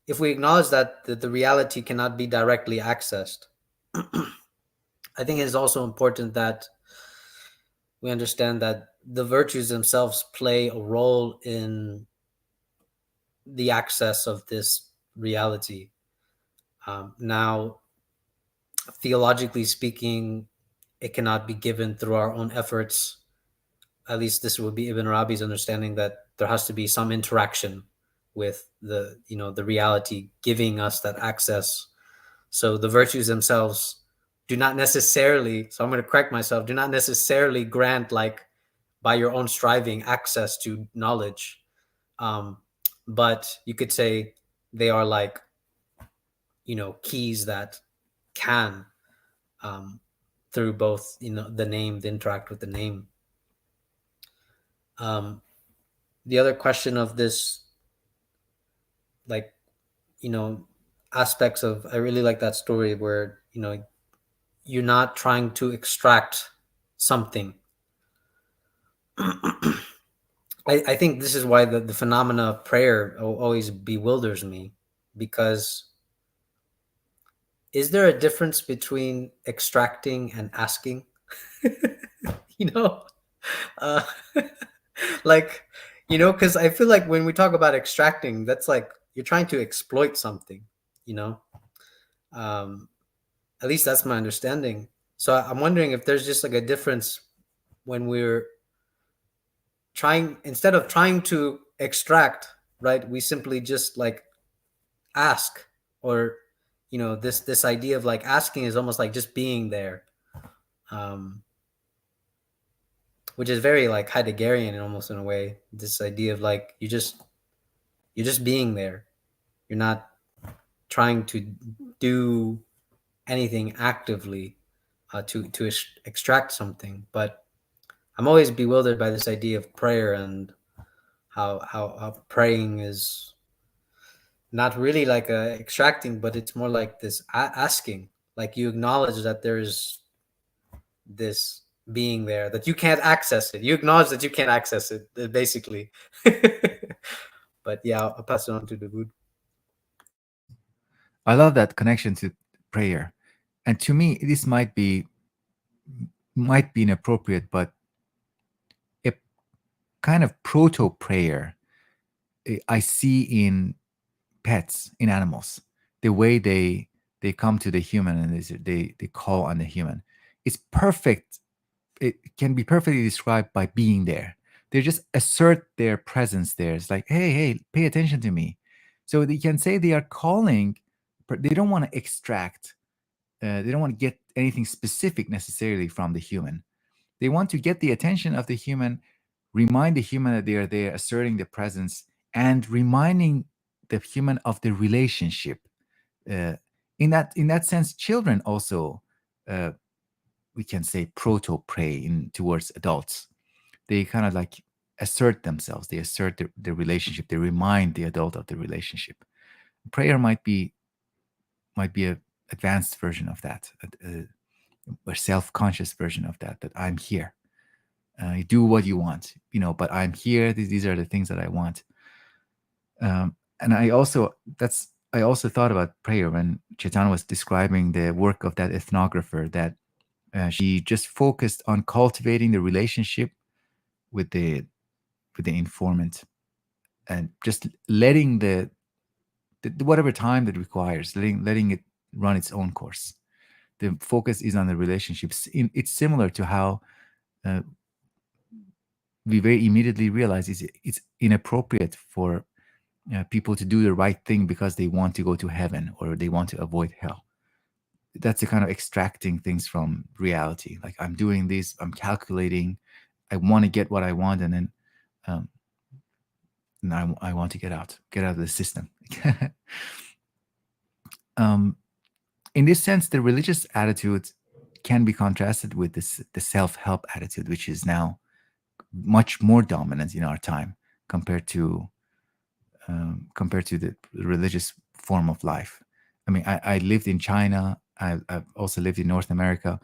if we acknowledge that the reality cannot be directly accessed, I think it is also important that we understand that the virtues themselves play a role in the access of this reality. Now, theologically speaking, it cannot be given through our own efforts. At least this would be Ibn Arabi's understanding, that there has to be some interaction with the reality giving us that access. So the virtues themselves do not necessarily, so I'm going to correct myself, do not necessarily grant, like, by your own striving, access to knowledge. But you could say they are like, keys that can, through both, the name, the interact with the name. The other question of this, like, aspects of, I really like that story where, you're not trying to extract something. I think this is why the phenomena of prayer always bewilders me, because is there a difference between extracting and asking? you know, uh, like, because I feel like when we talk about extracting, that's like you're trying to exploit something, you know. Um, at least that's my understanding. So I'm wondering if there's just like a difference when we're trying, instead of trying to extract, right? We simply just like ask, or this idea of like asking is almost like just being there, um, which is very like Heideggerian almost in a way. This idea of like you're just being there. You're not trying to do anything actively to extract something. But I'm always bewildered by this idea of prayer and how praying is not really like extracting, but it's more like this asking. Like you acknowledge that there's this being there, that you can't access it. You acknowledge that you can't access it, basically. But yeah, I'll pass it on to Dawood. I love that connection to prayer. And to me, this might be inappropriate, but a kind of proto prayer I see in pets, in animals, the way they come to the human and they call on the human. It's perfect. It can be perfectly described by being there. They just assert their presence there. It's like, hey, hey, pay attention to me. So they can say they are calling, but they don't want to extract. They don't want to get anything specific necessarily from the human. They want to get the attention of the human, remind the human that they are there, asserting the presence, and reminding the human of the relationship. Uh, in that sense, children also, uh, we can say, proto pray in towards adults. They kind of like assert themselves. They assert the relationship. They remind the adult of the relationship. Prayer might be a advanced version of that, a self-conscious version of that. That I'm here. You do what you want, but I'm here. These are the things that I want. And I also thought about prayer when Chetan was describing the work of that ethnographer, that she just focused on cultivating the relationship with the informant, and just letting the whatever time that requires, letting it run its own course. the focus is on the relationships. It's similar to how uh, we very immediately realize it's inappropriate for people to do the right thing because they want to go to heaven or they want to avoid hell. That's the kind of extracting things from reality. Like, I'm doing this, I'm calculating, I want to get what I want, and then um, I want to get out of the system. um, in this sense, the religious attitude can be contrasted with the self-help attitude, which is now much more dominant in our time compared to the religious form of life. I mean, I lived in China. I've also lived in North America.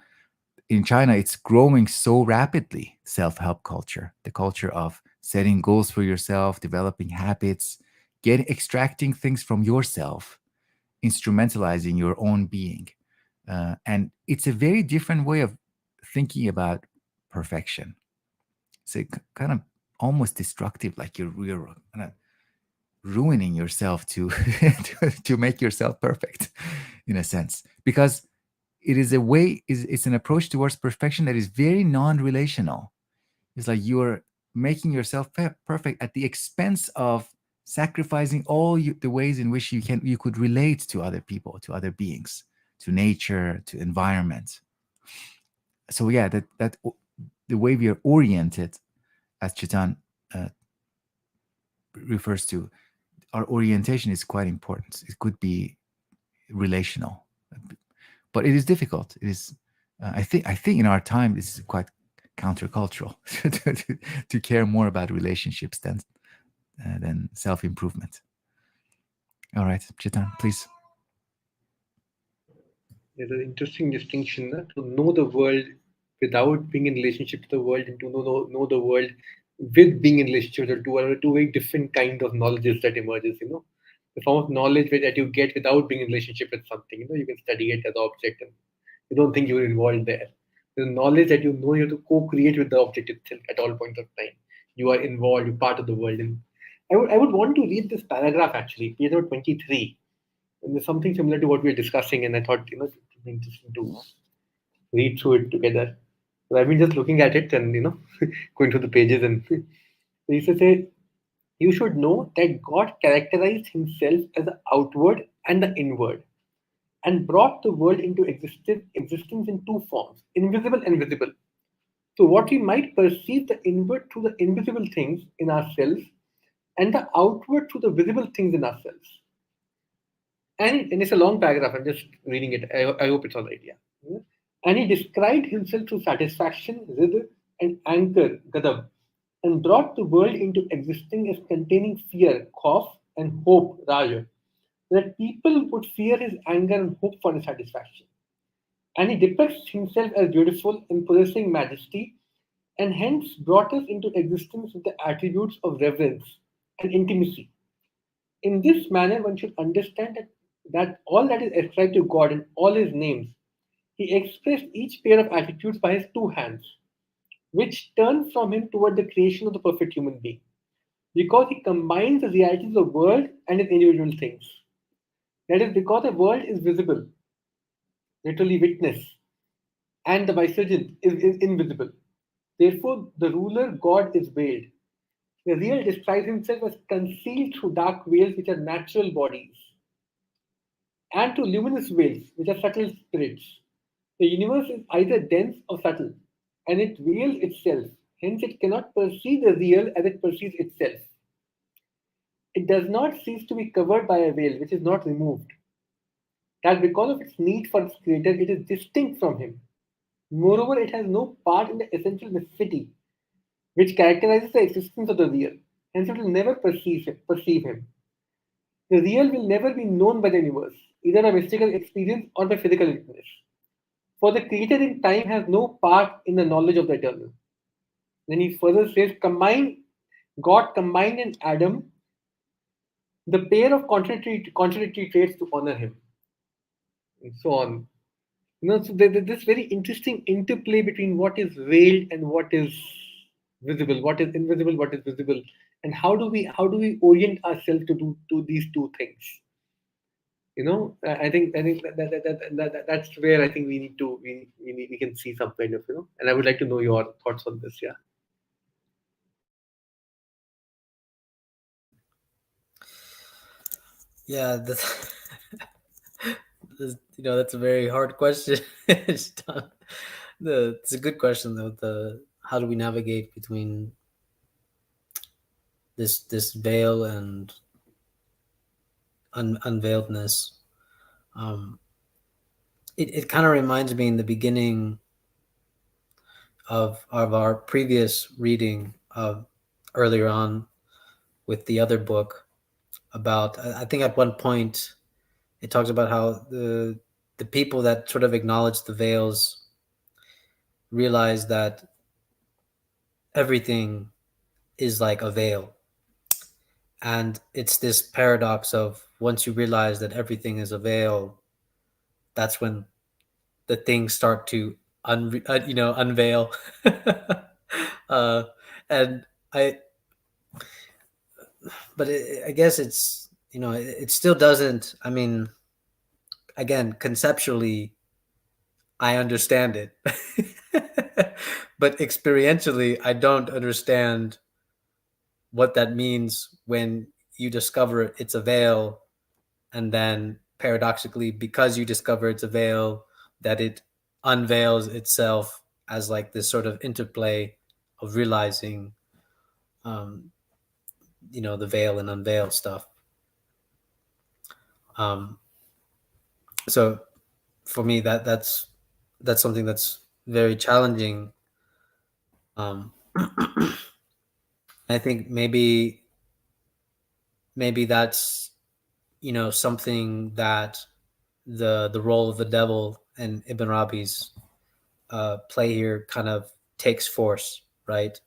In China, it's growing so rapidly. Self-help culture, the culture of setting goals for yourself, developing habits, extracting things from yourself, instrumentalizing your own being, and it's a very different way of thinking about perfection. So kind of almost destructive, like you're kind of ruining yourself to, to make yourself perfect, in a sense, because it is a way it's an approach towards perfection that is very non-relational. It's like you're making yourself perfect at the expense of sacrificing the ways in which you could relate to other people, to other beings, to nature, to environment. So yeah, that the way we are oriented, as Chetan uh, refers to, our orientation is quite important. It could be relational, but it is difficult. It is. I think in our time this is quite countercultural to care more about relationships than self improvement. All right, Chetan, please. There's an interesting distinction, na? To know the world without being in relationship to the world, and to know the world with being in relationship to the two are two very different kind of knowledges that emerges. The form of knowledge that you get without being in relationship with something. You can study it as an object, and you don't think you're involved there. The knowledge that you have to co-create with the object itself at all points of time. You are involved. You're part of the world. And I would want to read this paragraph actually, page number 23. And there's something similar to what we are discussing, and I thought it would be interesting to read through it together. So I've been just looking at it and going through the pages, and he used to say, "You should know that God characterized Himself as the outward and the inward, and brought the world into existence in two forms, invisible and visible. So what we might perceive the inward through the invisible things in ourselves, and the outward through the visible things in ourselves." And it's a long paragraph. I'm just reading it. I hope it's all right. Yeah. Yeah. And he described himself through satisfaction, ridh, and anger, gadab, and brought the world into existing as containing fear, khauf, and hope, raja, that people would fear his anger and hope for his satisfaction. And he depicts himself as beautiful and possessing majesty, and hence brought us into existence with the attributes of reverence and intimacy. In this manner, one should understand that all that is ascribed to God in all his names, he expressed each pair of attitudes by his two hands, which turn from him toward the creation of the perfect human being, because he combines the realities of the world and its individual things. That is, because the world is visible, literally witness, and the vicegerent is invisible. Therefore, the ruler God is veiled. The real describes himself as concealed through dark veils which are natural bodies, and to luminous veils, which are subtle spirits. The universe is either dense or subtle, and it veils itself. Hence, it cannot perceive the real as it perceives itself. It does not cease to be covered by a veil which is not removed. That because of its need for its creator, it is distinct from him. Moreover, it has no part in the essential necessity which characterizes the existence of the real. Hence, it will never perceive him. The real will never be known by the universe, either by mystical experience or by physical witness. For the creator in time has no part in the knowledge of the eternal. Then he further says, God combined in Adam the pair of contradictory traits to honor him, and so on. So there's this very interesting interplay between what is veiled and what is visible, what is invisible, what is visible, and how do we orient ourselves to do these two things? That's where I think we need to we can see some kind of, and I would like to know your thoughts on this. Yeah. Yeah, that's a very hard question. It's a good question though. How do we navigate between this veil and unveiledness? Um, it kind of reminds me in the beginning of our previous reading of earlier on with the other book about, I think at one point it talks about how the people that sort of acknowledge the veils realize that everything is like a veil. And it's this paradox of once you realize that everything is a veil, that's when the things start to unveil. uh, and I, but I guess it's, it still doesn't. I mean, again, conceptually, I understand it, but experientially, I don't understand what that means when you discover it's a veil, and then paradoxically, because you discover it's a veil, that it unveils itself as like this sort of interplay of realizing, um, the veil and unveil stuff. Um, so for me, that's something that's very challenging. Um, I think maybe that's something that the role of the devil and Ibn Rabi's play here kind of takes force, right?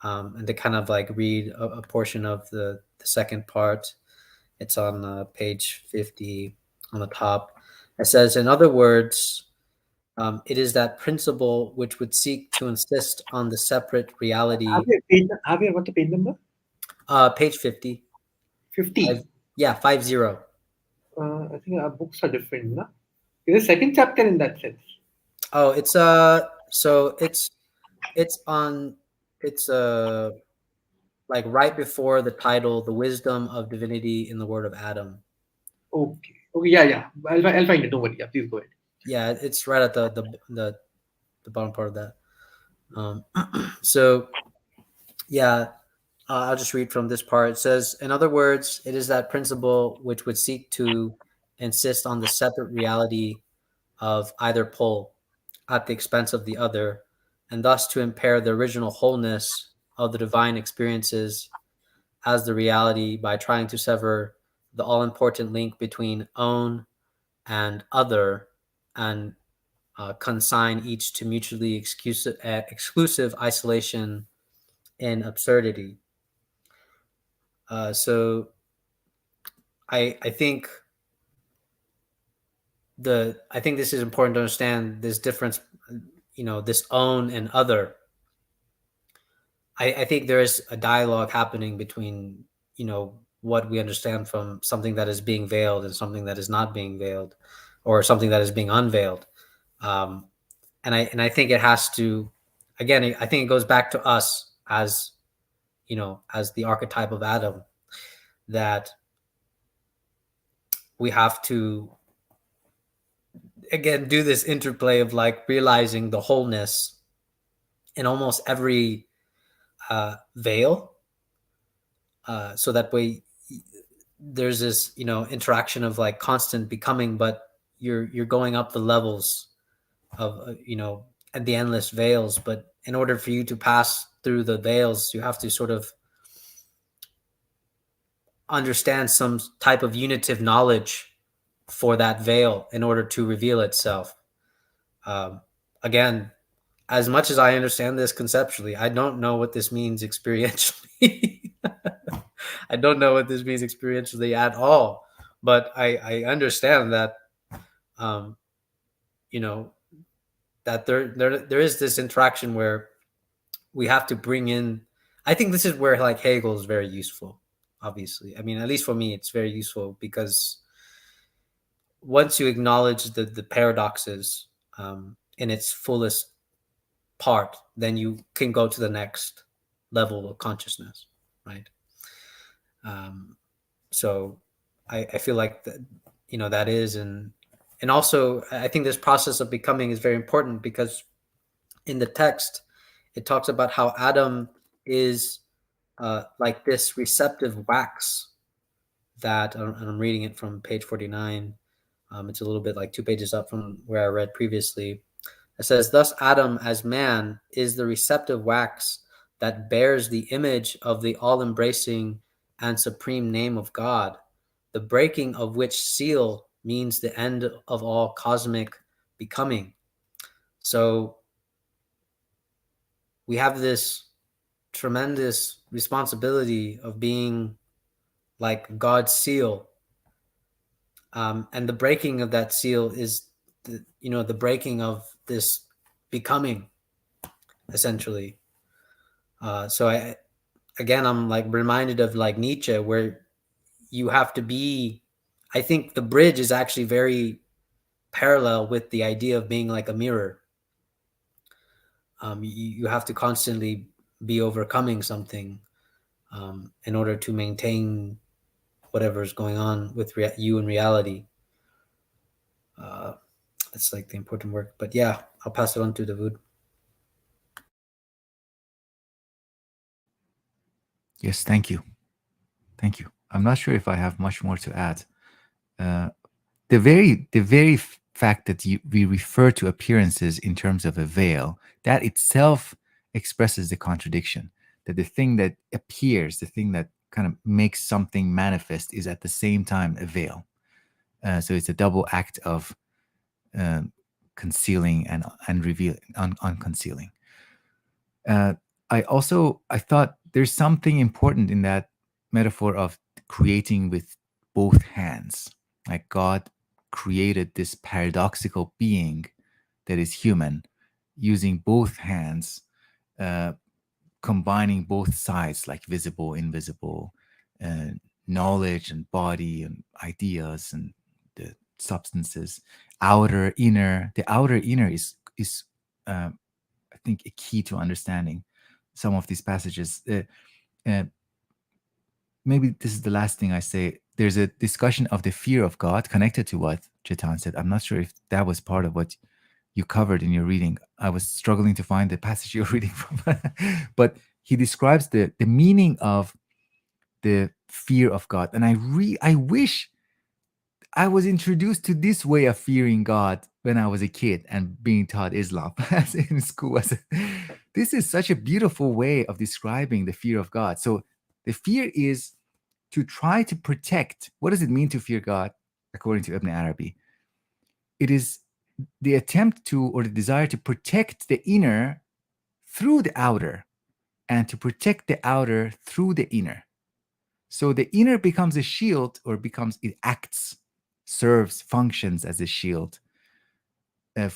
And to kind of like read a portion of the second part, it's on page 50 on the top. It says, in other words, it is that principle which would seek to insist on the separate reality. Have you got the page number? Page 50. 50. Yeah, 50. I think our books are different, no? It's a second chapter in that sense. Oh, it's so it's on it's like right before the title, The Wisdom of Divinity in the Word of Adam. Okay. Okay. Yeah. Yeah. I'll find it. Don't worry. Yeah. Please go ahead. Yeah, it's right at the bottom part of that. So yeah, I'll just read from this part. It says, in other words, it is that principle which would seek to insist on the separate reality of either pole at the expense of the other, and thus to impair the original wholeness of the divine experiences as the reality by trying to sever the all important link between own and other, and consign each to mutually exclusive isolation and absurdity. So I think I think this is important to understand this difference, this own and other. I think there is a dialogue happening between, what we understand from something that is being veiled and something that is not being veiled, or something that is being unveiled. Um, and I think it has to, again, I think it goes back to us as, as the archetype of Adam, that we have to, again, do this interplay of like realizing the wholeness in almost every veil, so that way there's this interaction of like constant becoming, but you're going up the levels of at the endless veils. But in order for you to pass through the veils, you have to sort of understand some type of unitive knowledge for that veil in order to reveal itself. Again, as much as I understand this conceptually, I don't know what this means experientially. I don't know what this means experientially at all. But I understand that, um, that there is this interaction where we have to bring in. I think this is where like Hegel is very useful. Obviously, I mean, at least for me, it's very useful because once you acknowledge the paradoxes in its fullest part, then you can go to the next level of consciousness, right? So I feel like that, that is, and also I think this process of becoming is very important, because in the text it talks about how Adam is like this receptive wax that, and I'm reading it from page 49. It's a little bit like 2 pages up from where I read previously. It says, "Thus Adam as man is the receptive wax that bears the image of the all-embracing and supreme name of God, the breaking of which seal means the end of all cosmic becoming." So we have this tremendous responsibility of being like God's seal. And the breaking of that seal is the breaking of this becoming, essentially. So I'm like reminded of like Nietzsche, where you have to be, I think the bridge is actually very parallel with the idea of being like a mirror. You have to constantly be overcoming something in order to maintain whatever's going on with you in reality. That's like the important work. But yeah, I'll pass it on to Dawood. Yes, thank you. Thank you. I'm not sure if I have much more to add. The very fact that we refer to appearances in terms of a veil, that itself expresses the contradiction. That the thing that appears, the thing that kind of makes something manifest, is at the same time a veil. So it's a double act of concealing and revealing, unconcealing. I thought there's something important in that metaphor of creating with both hands. Like God created this paradoxical being that is human, using both hands, combining both sides, like visible, invisible, knowledge and body and ideas and the substances, outer, inner. The outer, inner is I think a key to understanding some of these passages. Maybe this is the last thing I say. There's a discussion of the fear of God connected to what Chetan said. I'm not sure if that was part of what you covered in your reading. I was struggling to find the passage you're reading from. But he describes the meaning of the fear of God. And I wish I was introduced to this way of fearing God when I was a kid and being taught Islam as in school. This is such a beautiful way of describing the fear of God. So the fear is to try to protect. What does it mean to fear God, according to Ibn Arabi? It is the attempt to, or the desire to protect the inner through the outer, and to protect the outer through the inner. So the inner becomes a shield, or it acts, serves, functions as a shield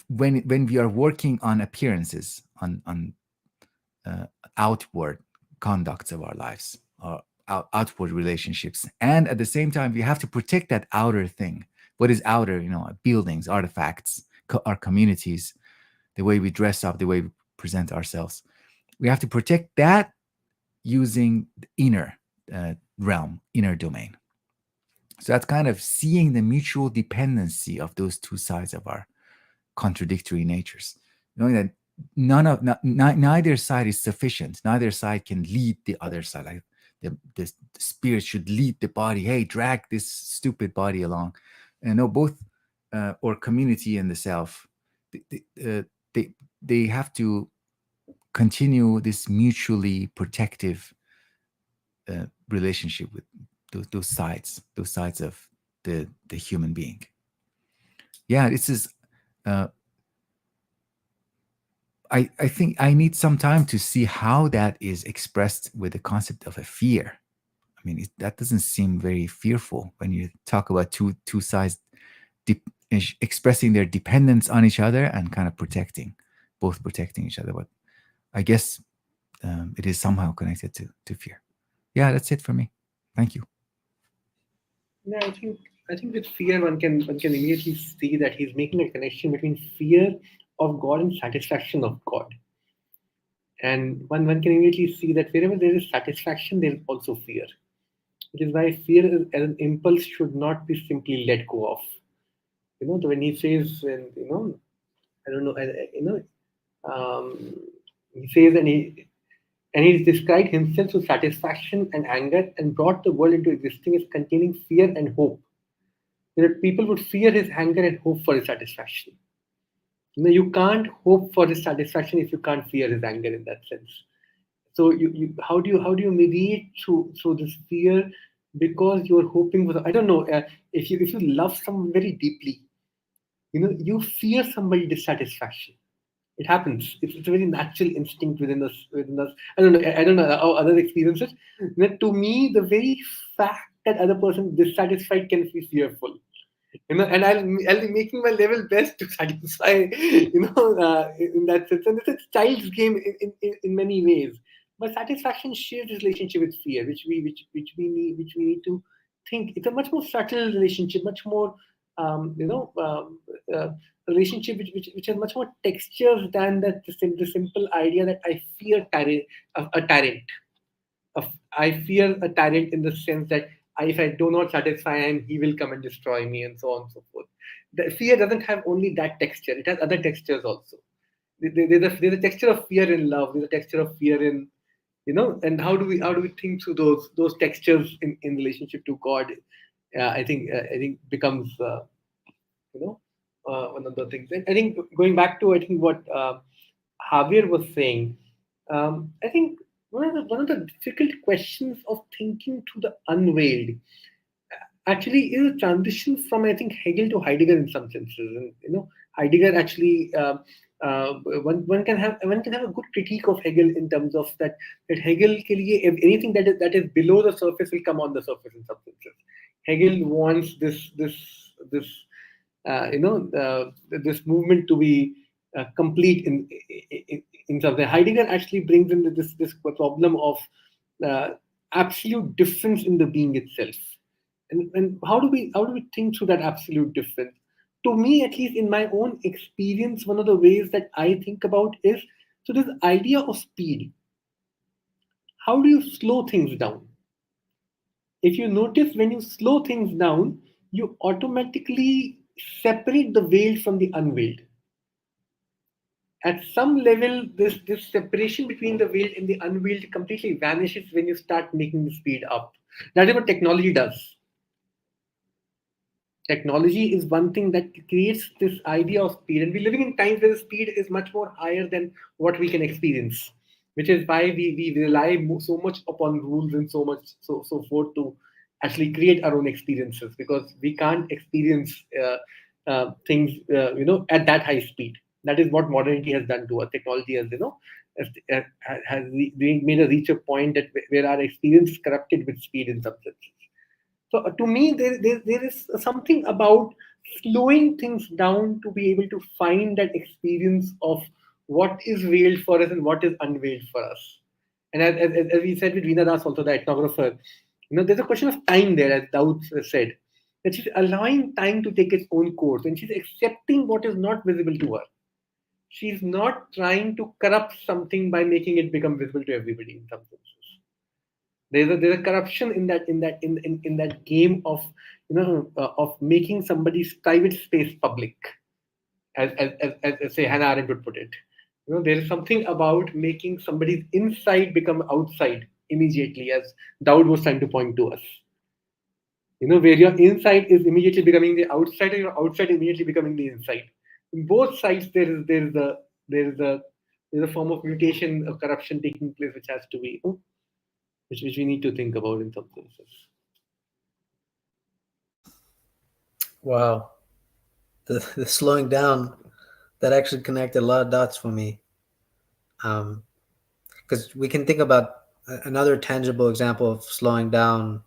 when we are working on appearances, on outward conducts of our lives, or outward relationships. And at the same time, we have to protect that outer thing. What is outer? Buildings, artifacts, our communities, the way we dress up, the way we present ourselves. We have to protect that using the inner realm, inner domain. So that's kind of seeing the mutual dependency of those two sides of our contradictory natures, knowing that neither side is sufficient. Neither side can lead the other side. Like the spirit should lead the body. Hey, drag this stupid body along. And no, both or community and the self, they have to continue this mutually protective relationship with those sides of the human being. Yeah, this is. I think I need some time to see how that is expressed with the concept of a fear. I mean, that doesn't seem very fearful when you talk about two sides expressing their dependence on each other and kind of both protecting each other. But I guess it is somehow connected to fear. Yeah, that's it for me. Thank you. Yeah, I think I think with fear, one can immediately see that he's making a connection between fear of God and satisfaction of God. And one can immediately see that wherever there is satisfaction, there is also fear. Which is why fear as an impulse should not be simply let go of. When he says, and I don't know, um, he says, and he described himself to satisfaction and anger and brought the world into existing as containing fear and hope. That people would fear his anger and hope for his satisfaction. You can't hope for his satisfaction if you can't fear his anger in that sense. So how do you mediate through this fear because you're hoping for I don't know if you love someone very deeply, you fear somebody dissatisfaction. It happens. It's a very natural instinct within us. I don't know how others experience it. To me, the very fact that other person dissatisfied can be fearful. And I'll be making my level best to satisfy, in that sense. And it's a child's game in many ways. But satisfaction shares this relationship with fear, which we need to think. It's a much more subtle relationship, much more uh, relationship which has much more textures than the simple idea that I fear a tyrant. I fear a tyrant in the sense that if I do not satisfy him, he will come and destroy me, and so on and so forth. The fear doesn't have only that texture; it has other textures also. There's a texture of fear in love. There's a texture of fear in, and how do we think through those textures in relationship to God? I think becomes you know one of the things. And I think going back to what Javier was saying, I think one of the difficult questions of thinking through the unveiled actually is a transition from I think Hegel to Heidegger in some senses. And Heidegger actually one can have a good critique of Hegel in terms of that Hegel के लिए if anything that is below the surface will come on the surface in some senses. Hegel wants this this movement to be complete in some way. Heidegger actually brings in this problem of uh, absolute difference in the being itself. And how do we think through that absolute difference? To me, at least in my own experience, one of the ways that I think about is so this idea of speed. How do you slow things down? If you notice, when you slow things down, you automatically separate the veiled from the unveiled. At some level, this separation between the veiled and the unveiled completely vanishes when you start making the speed up. That is what technology does. Technology is one thing that creates this idea of speed, and we're living in times where the speed is much more higher than what we can experience, which is why we rely so much upon rules and so much so forth to actually create our own experiences, because we can't experience things at that high speed. That is what modernity has done to us. Technology has made us reach a point that where our experience is corrupted with speed in some sense. So to me, there is something about slowing things down to be able to find that experience of what is veiled for us and what is unveiled for us. And as we said with Veena Das, also the ethnographer, there's a question of time there, as Daud said, that she's allowing time to take its own course and she's accepting what is not visible to her. She's not trying to corrupt something by making it become visible to everybody in some senses. There's a corruption in that game of of making somebody's private space public, as say Hannah Arendt would put it. There is something about making somebody's inside become outside immediately, as Dowd was trying to point to us. Where your inside is immediately becoming the outside, and your outside immediately becoming the inside. In both sides, there is a form of mutation, of corruption taking place, which has to be, which we need to think about in some senses. Wow, the slowing down, that actually connected a lot of dots for me. Because we can think about another tangible example of slowing down,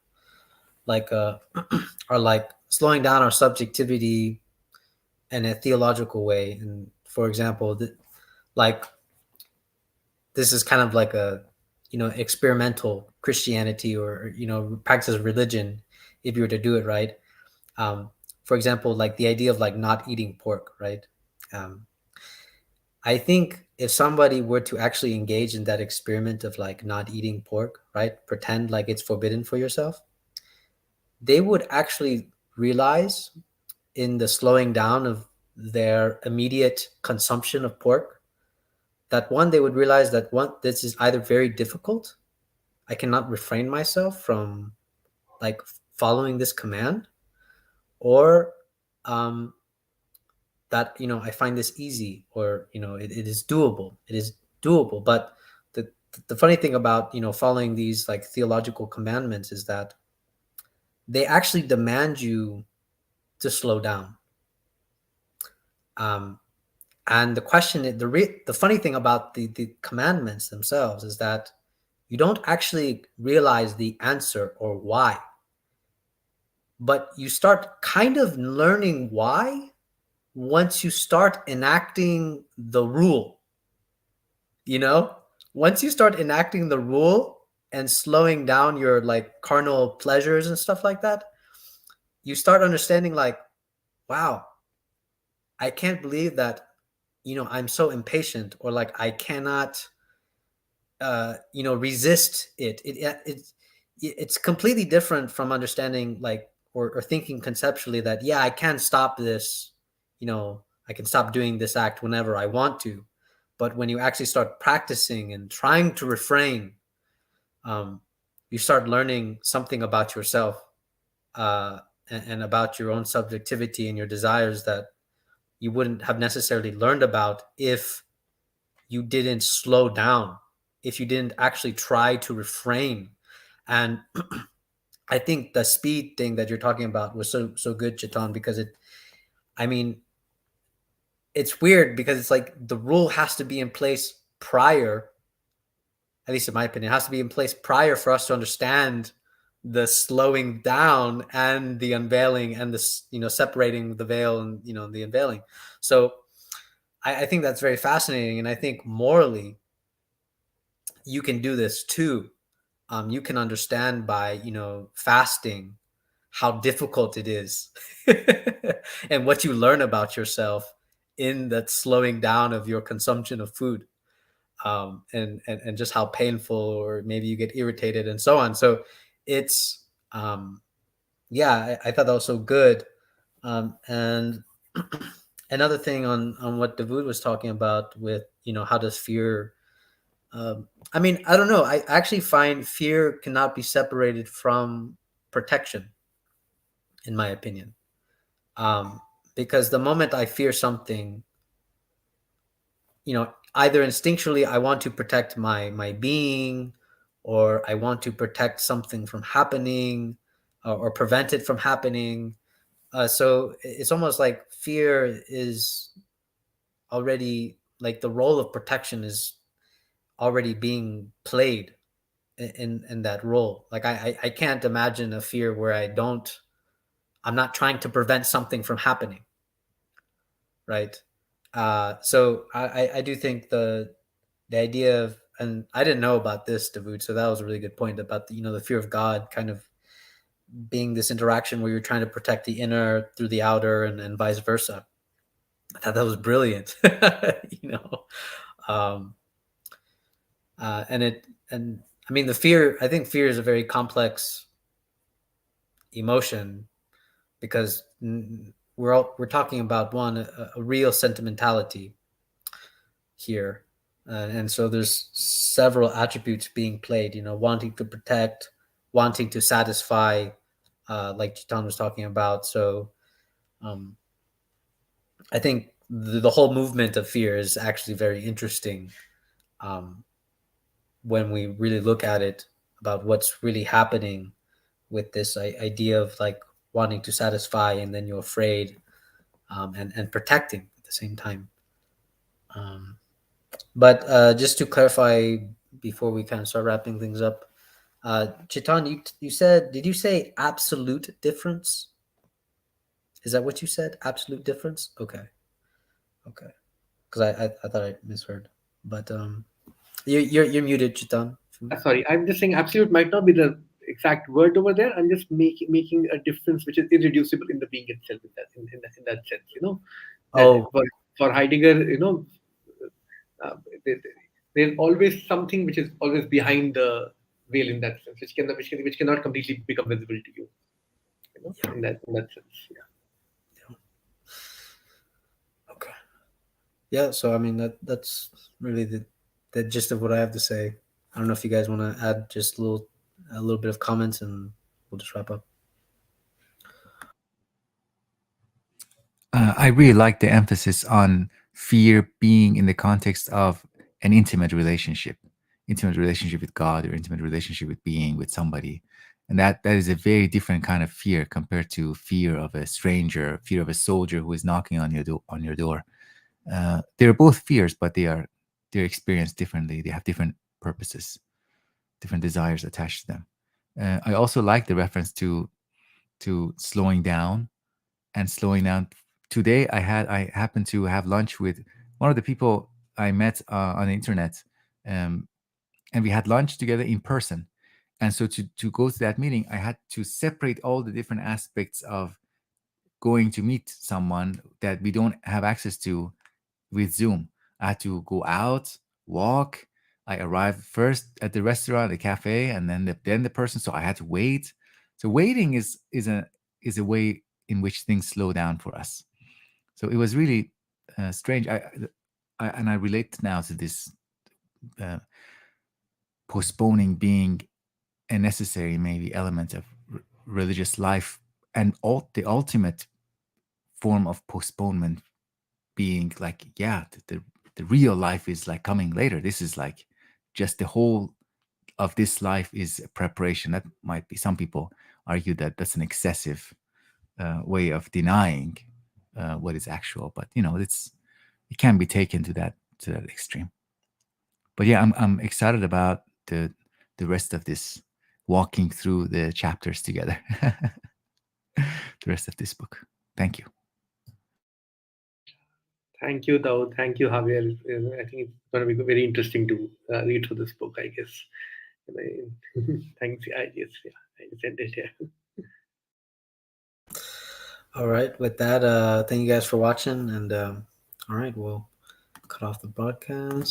like or like slowing down our subjectivity in a theological way. And for example, like this is kind of like a experimental Christianity, or practice of religion, if you were to do it right. For example, like the idea of like not eating pork, right? Um, I think if somebody were to actually engage in that experiment of like not eating pork, right? Pretend like it's forbidden for yourself, they would actually realize in the slowing down of their immediate consumption of pork that one, they would realize that one, this is either very difficult. I cannot refrain myself from like following this command, or um, that I find this easy, or it is doable. It is doable. But the funny thing about following these like theological commandments is that they actually demand you to slow down. Um, and the question, the funny thing about the commandments themselves is that you don't actually realize the answer or why, but you start kind of learning why once you start enacting the rule. you know Once you start enacting the rule and slowing down your like carnal pleasures and stuff like that, you start understanding like, wow, I can't believe that I'm so impatient, or like I cannot resist it. It's completely different from understanding like, or thinking conceptually that, yeah, I can stop this, I can stop doing this act whenever I want to. But when you actually start practicing and trying to refrain, um, you start learning something about yourself, uh, and about your own subjectivity and your desires that you wouldn't have necessarily learned about if you didn't slow down, if you didn't actually try to refrain. And I think the speed thing that you're talking about was so good, Chiton, because I mean, it's weird because it's like the rule has to be in place prior, at least in my opinion, it has to be in place prior for us to understand the slowing down and the unveiling, and this, separating the veil and, the unveiling. So I think that's very fascinating. And I think morally, you can do this too. You can understand by, fasting, how difficult it is and what you learn about yourself in that slowing down of your consumption of food, and just how painful, or maybe you get irritated and so on. So it's, yeah, I thought that was so good. And another thing on what Dawood was talking about with, how does fear, I mean, I don't know. I actually find fear cannot be separated from protection, in my opinion. Um, because the moment I fear something, either instinctually I want to protect my being, or I want to protect something from happening, or prevent it from happening. So it's almost like fear is already, like, the role of protection is already being played in that role. Like I can't imagine a fear where I'm not trying to prevent something from happening, right? So I do think the idea of, and I didn't know about this, Dawood, so that was a really good point about the fear of God kind of being this interaction where you're trying to protect the inner through the outer, and vice versa. I thought that was brilliant. you know, um, and I mean, I think fear is a very complex emotion, because we're talking about a real sentimentality here, and so there's several attributes being played. Wanting to protect, wanting to satisfy, like Chitan was talking about. So um, I think the whole movement of fear is actually very interesting, um, when we really look at it, about what's really happening with this idea of like wanting to satisfy, and then you're afraid, and protecting at the same time. Um, but just to clarify, before we kind of start wrapping things up, Chitan, you said, did you say absolute difference? Is that what you said? Absolute difference? Okay. Okay. Because I thought I misheard. But you're muted, Chitan. Sorry, I'm just saying absolute might not be the exact word over there. I'm just making a difference which is irreducible in the being itself. In that sense, that Oh, for Heidegger, uh, there, there's always something which is always behind the veil in that sense, which cannot completely become visible to you. yeah. In that sense, yeah. Okay. Yeah. So I mean that's really the gist of what I have to say. I don't know if you guys want to add just a little bit of comments, and we'll just wrap up. I really like the emphasis on fear being in the context of an intimate relationship with God, or intimate relationship with being with somebody, and that is a very different kind of fear compared to fear of a stranger, fear of a soldier who is knocking on your door. They're both fears, but they're experienced differently. They have different purposes, different desires attached to them. I also like the reference to slowing down and slowing down. Today, I happened to have lunch with one of the people I met on the internet, um, and we had lunch together in person. And so to go to that meeting, I had to separate all the different aspects of going to meet someone that we don't have access to with Zoom. I had to go out, walk. I arrived first at the restaurant, the cafe, and then the person. So I had to wait. So waiting is a way in which things slow down for us. So it was really strange. I relate now to this uh, postponing being a necessary maybe element of religious life, and the ultimate form of postponement being like, yeah, the real life is like coming later. This is like just the whole of this life is a preparation. That might be, some people argue that that's an excessive way of denying what is actual, but it can be taken to that extreme. But yeah, I'm excited about the rest of this, walking through the chapters together. The rest of this book. Thank you. Thank you, Daud. Thank you, Javier. I think it's going to be very interesting to read through this book, I guess. Thanks. Yes, yeah. I just ended here. All right. With that, thank you guys for watching, and all right, we'll cut off the broadcast.